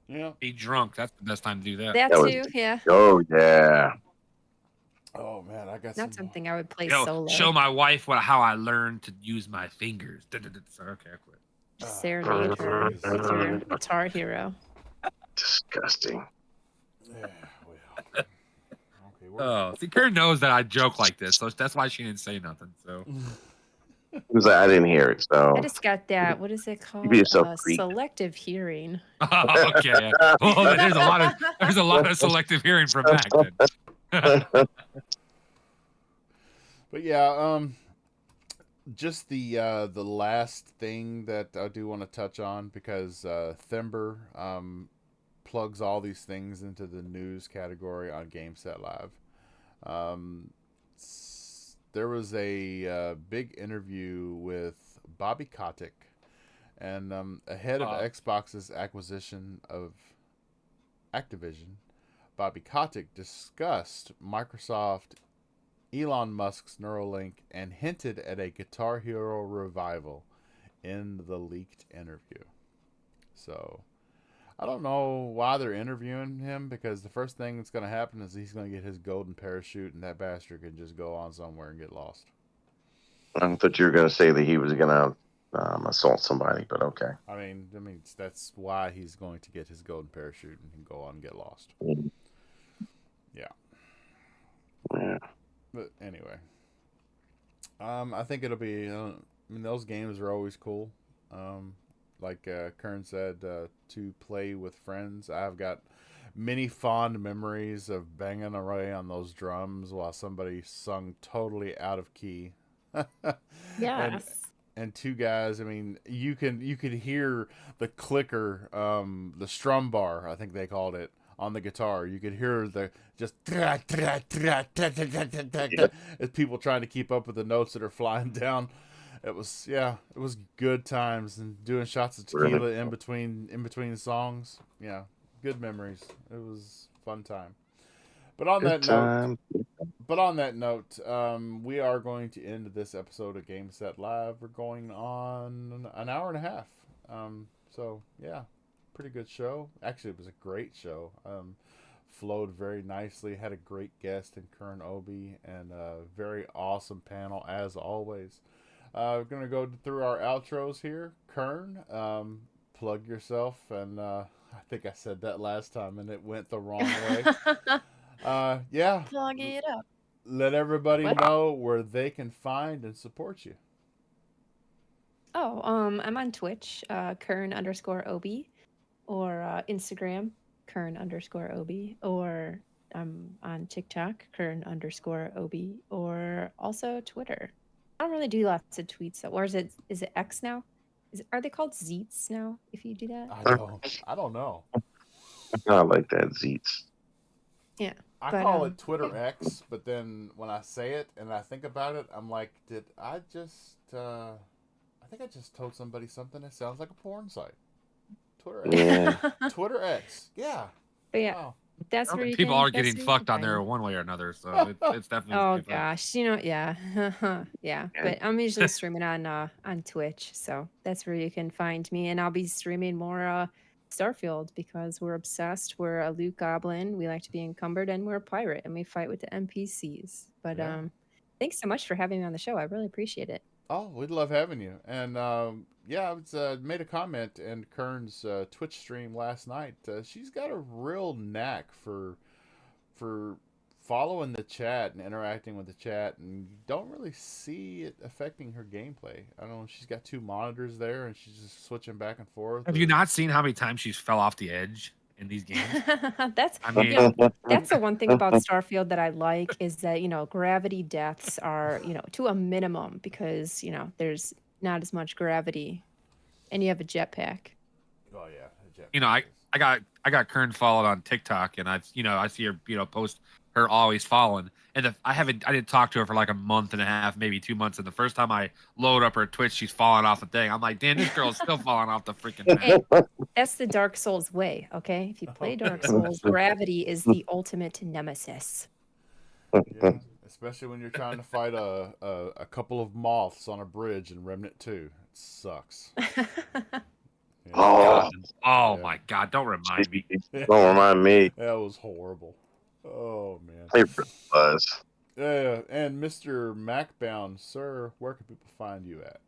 S1: Yeah.
S3: Be drunk. That's the best time to do that.
S4: That
S2: That was-
S4: too, yeah.
S2: Oh yeah.
S1: Oh man, I got
S4: Not
S1: some.
S4: something I would play
S3: Yo,
S4: solo.
S3: show my wife how I learned to use my fingers. So, okay, I quit.
S4: Just serenade her with your guitar hero.
S2: Disgusting.
S1: Yeah, well. Okay,
S3: Oh, see, Kern knows that I joke like this, so that's why she didn't say nothing. So
S2: was like, I didn't hear it, so
S4: I just got that. What is it called?
S2: yourself creep.
S4: Selective hearing.
S3: Okay. Well, there's a lot of selective hearing from Mac then.
S1: But yeah, just the last thing that I do want to touch on, because Thember plugs all these things into the news category on GameSet Live. There was a big interview with Bobby Kotick, and ahead of Xbox's acquisition of Activision, Bobby Kotick discussed Microsoft, Elon Musk's Neuralink, and hinted at a Guitar Hero revival in the leaked interview. So I don't know why they're interviewing him, because the first thing that's going to happen is he's going to get his golden parachute, and that bastard can just go on somewhere and get lost.
S2: I thought you were going to say that he was going to assault somebody, but okay.
S1: I mean, that's why he's going to get his golden parachute and can go on and get lost. Yeah. But anyway, I think it'll be. Those games are always cool. Like Kern said, to play with friends. I've got many fond memories of banging away on those drums while somebody sung totally out of key.
S4: Yes.
S1: And two guys. I mean, you could hear the clicker, the strum bar, I think they called it, on the guitar. You could hear the just as people trying to keep up with the notes that are flying down. It was good times, and doing shots of tequila in between songs. Yeah, good memories. It was a fun time. But on that note, we are going to end this episode of Game Set Live. We're going on an hour and a half. So yeah, pretty good show. Actually, it was a great show. Flowed very nicely. Had a great guest in Kern Obi, and a very awesome panel as always. We're gonna go through our outros here. Kern, plug yourself, and I think I said that last time, and it went the wrong way. Yeah.
S4: Plug it up.
S1: Let everybody know where they can find and support you.
S4: Oh, I'm on Twitch, Kern_OB, or Instagram, Kern_OB, or I'm on TikTok, Kern_OB, or also Twitter. I don't really do lots of tweets, though. Or is it X now? Are they called Zeets now? If you do that,
S1: I don't know.
S2: I like that Zeets.
S4: Yeah.
S1: I call it Twitter X, but then when I say it and I think about it, I'm like, did I just? I think I just told somebody something that sounds like a porn site. Twitter X.
S2: Yeah.
S1: Twitter X. Yeah.
S4: But yeah.
S1: Wow.
S4: That's where
S3: people are getting fucked on there one way or another, so it's definitely.
S4: Oh gosh, yeah, yeah. But I'm usually streaming on Twitch, so that's where you can find me, and I'll be streaming more Starfield, because we're obsessed. We're a loot goblin. We like to be encumbered, and we're a pirate, and we fight with the NPCs. But thanks so much for having me on the show. I really appreciate it.
S1: Oh, we'd love having you. And yeah, I was, made a comment in Kern's Twitch stream last night. She's got a real knack for following the chat and interacting with the chat, and you don't really see it affecting her gameplay. I don't know. She's got two monitors there, and she's just switching back and forth.
S3: Have you not seen how many times she's fell off the edge in these games?
S4: That's the one thing about Starfield that I like, is that gravity deaths are to a minimum, because there's not as much gravity, and you have a jetpack.
S1: Oh yeah,
S3: I got Kern followed on TikTok, and I see her post her always falling, and I didn't talk to her for like a month and a half, maybe 2 months, and the first time I load up her Twitch, she's falling off the thing. I'm like, damn, this girl's still falling off the freaking thing.
S4: Hey, that's the Dark Souls way, okay? If you play Dark Souls, gravity is the ultimate nemesis.
S1: Yeah, especially when you're trying to fight a couple of moths on a bridge in Remnant 2. It sucks.
S2: Oh
S3: my God! Don't remind me.
S2: Don't remind me.
S1: That was horrible. Oh man.
S2: It was.
S1: Yeah, and Mr. Macbound, sir, where can people find you at?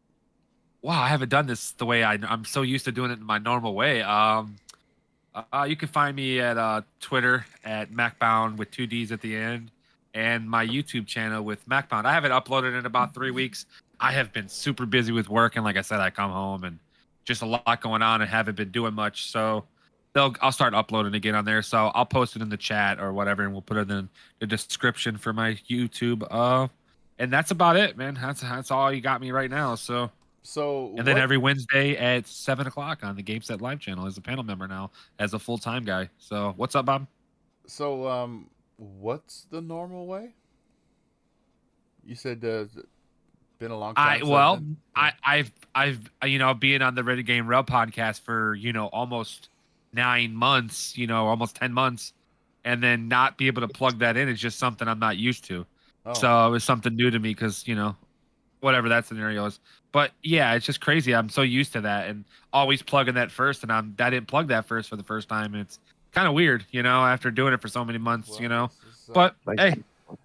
S3: Wow, I haven't done this the way I'm so used to doing it in my normal way. You can find me at Twitter at Macbound with 2 D's at the end, and my YouTube channel with Macbound. I haven't uploaded in about 3 weeks I have been super busy with work, and like I said, I come home and just a lot going on and haven't been doing much. So I'll start uploading again on there. So I'll post it in the chat or whatever, and we'll put it in the description for my YouTube. And that's about it, man. That's all you got me right now. So and then every Wednesday at 7:00 on the GameSet Live channel as a panel member now, as a full-time guy. So what's up, Bob?
S1: So what's the normal way? You said been a long time.
S3: I've being on the Ready Game Rub podcast for almost 9 months, almost 10 months, and then not be able to plug that in is just something I'm not used to.
S1: Oh.
S3: So it was something new to me because whatever that scenario is. But yeah, it's just crazy. I'm so used to that and always plugging that first, and I didn't plug that first for the first time. And it's kind of weird, after doing it for so many months, But hey.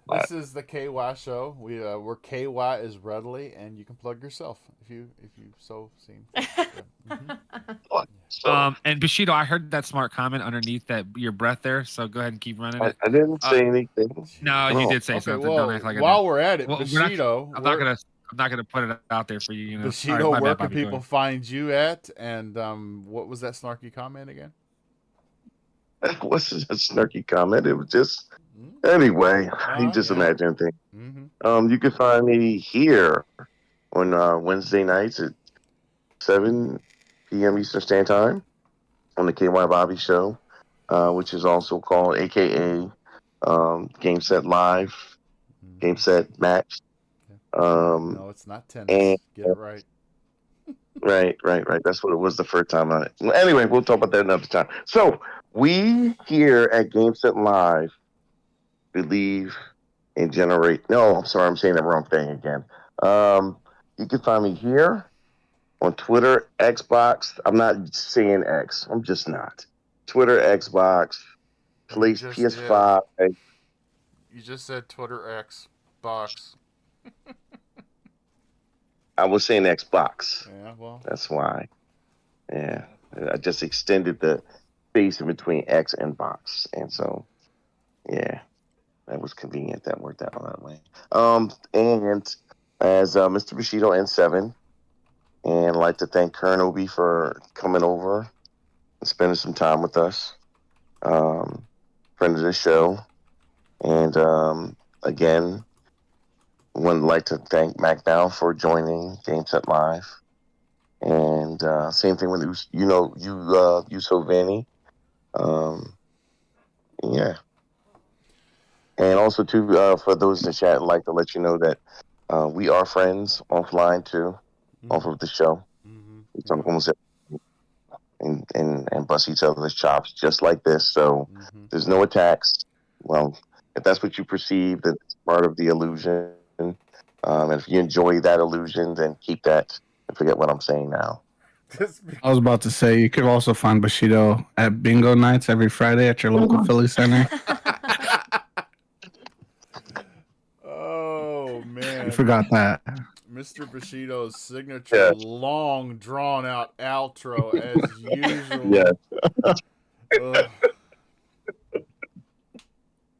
S1: This is the KY show. We're KY is readily, and you can plug yourself if you so seem.
S3: And Bushido, I heard that smart comment underneath your breath there. So go ahead and keep running it.
S2: I didn't say anything.
S3: No, you did say something.
S1: Well,
S3: don't act like
S1: while we're at it,
S3: well,
S1: Bushido,
S3: I'm not gonna put it out there for you.
S1: Bushido, where can people find you at? And what was that snarky comment again?
S2: What's a snarky comment? It was just. Anyway, you just imagine things.
S1: Mm-hmm.
S2: You can find me here on Wednesday nights at 7 p.m. Eastern Standard Time on the KY Bobby Show, which is also called AKA GameSet Live, GameSet Match.
S1: No, it's not tennis. Get it right.
S2: Right. That's what it was the first time. Anyway, we'll talk about that another time. So we here at GameSet Live believe and generate. No, I'm sorry, I'm saying the wrong thing again. You can find me here on Twitter, Xbox. I'm not saying X. I'm just not. Twitter, Xbox, PS5.
S1: You just said Twitter, X, box.
S2: I was saying Xbox.
S1: Yeah, well.
S2: That's why. Yeah. I just extended the space in between X and box. And so, yeah. That was convenient. That worked out that way. And as Mr. Bushido and Seven, and I'd like to thank Kern Obi for coming over and spending some time with us. Friend of the show. And again, would like to thank Mac Now for joining GameSet Live. And same thing with Vanny. Yeah. And also, too, for those in the chat, I'd like to let you know that we are friends offline, too, off of the show. We talk almost and bust each other's chops just like this. So there's no attacks. Well, if that's what you perceive, then it's part of the illusion. And if you enjoy that illusion, then keep that and forget what I'm saying now.
S5: I was about to say, you could also find Bushido at bingo nights every Friday at your local Philly Center.
S1: Oh, man.
S5: You forgot that.
S1: Mr. Bushido's signature long, drawn-out outro, as usual.
S2: Yeah.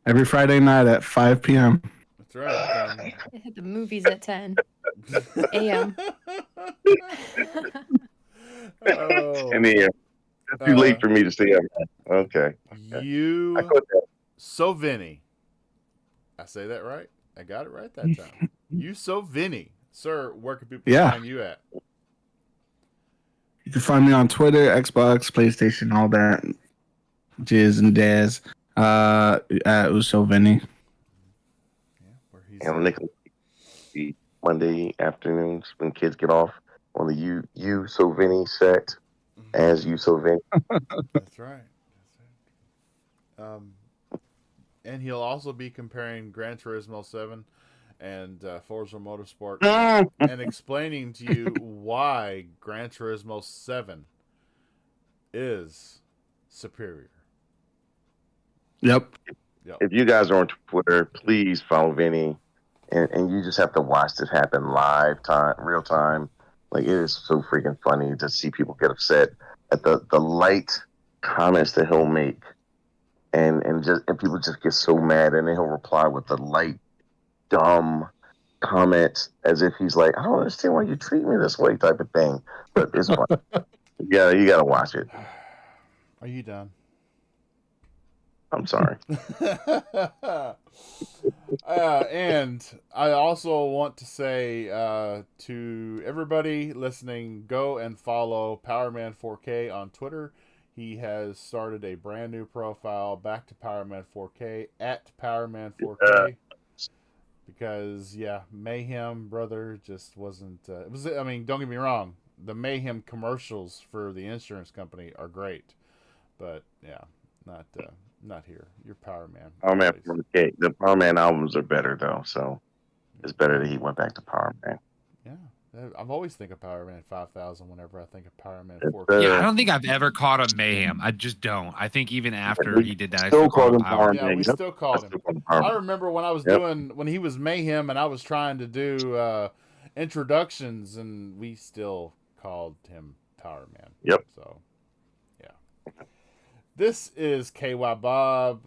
S5: Every Friday night at 5 p.m.
S1: That's right.
S4: Hit the movies at 10 a.m.
S2: I mean, it's too late for me to say that. Okay.
S1: So Vinny. I say that right? I got it right that time. You so Vinny. Sir, where can people find you at?
S5: You can find me on Twitter, Xbox, PlayStation, all that. Jizz and Daz. At Uso Vinny.
S2: Yeah, where he's Monday afternoons when kids get off on the You So Vinny set as You So Vinny.
S1: That's right. And he'll also be comparing Gran Turismo 7 and Forza Motorsport and explaining to you why Gran Turismo 7 is superior.
S5: Yep.
S2: If you guys are on Twitter, please follow Vinny. And you just have to watch this happen real time. Like, it is so freaking funny to see people get upset at the light comments that he'll make. And people just get so mad, and then he'll reply with the light, dumb comments as if he's like, I don't understand why you treat me this way, type of thing. But it's fun. Yeah, you gotta watch it.
S1: Are you done?
S2: I'm sorry.
S1: And I also want to say to everybody listening, go and follow Powerman 4K on Twitter. He has started a brand new profile, back to Powerman 4K at Powerman 4K. Because Mayhem, brother, just wasn't. It was. I mean, don't get me wrong. The Mayhem commercials for the insurance company are great, but not here. You're Power Man.
S2: Power Man 4K. The Power Man albums are better though, so it's better that he went back to Power Man.
S1: Yeah, I've always think of Power Man 5000 whenever I think of Power Man
S2: It's
S1: 4K.
S3: Yeah, I don't think I've ever caught a Mayhem. I just don't. I think even after he did that, I
S2: still
S3: still called
S2: call
S3: him
S2: him
S3: Power.
S1: Yeah, we still called him. I remember when I was when he was Mayhem and I was trying to do introductions, and we still called him Power Man.
S2: Yep.
S1: So, yeah. This is KY Bob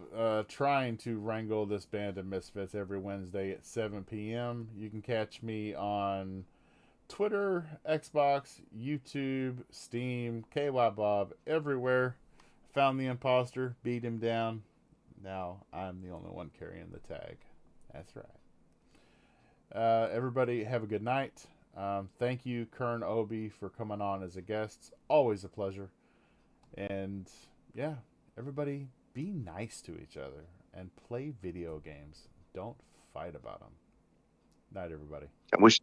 S1: trying to wrangle this band of misfits every Wednesday at 7 p.m. You can catch me on Twitter, Xbox, YouTube, Steam, KY Bob, everywhere. Found the imposter, beat him down. Now I'm the only one carrying the tag. That's right. Everybody have a good night. Thank you, Kern Obi, for coming on as a guest. Always a pleasure. And yeah, everybody be nice to each other and play video games. Don't fight about them. Night, everybody.
S2: I wish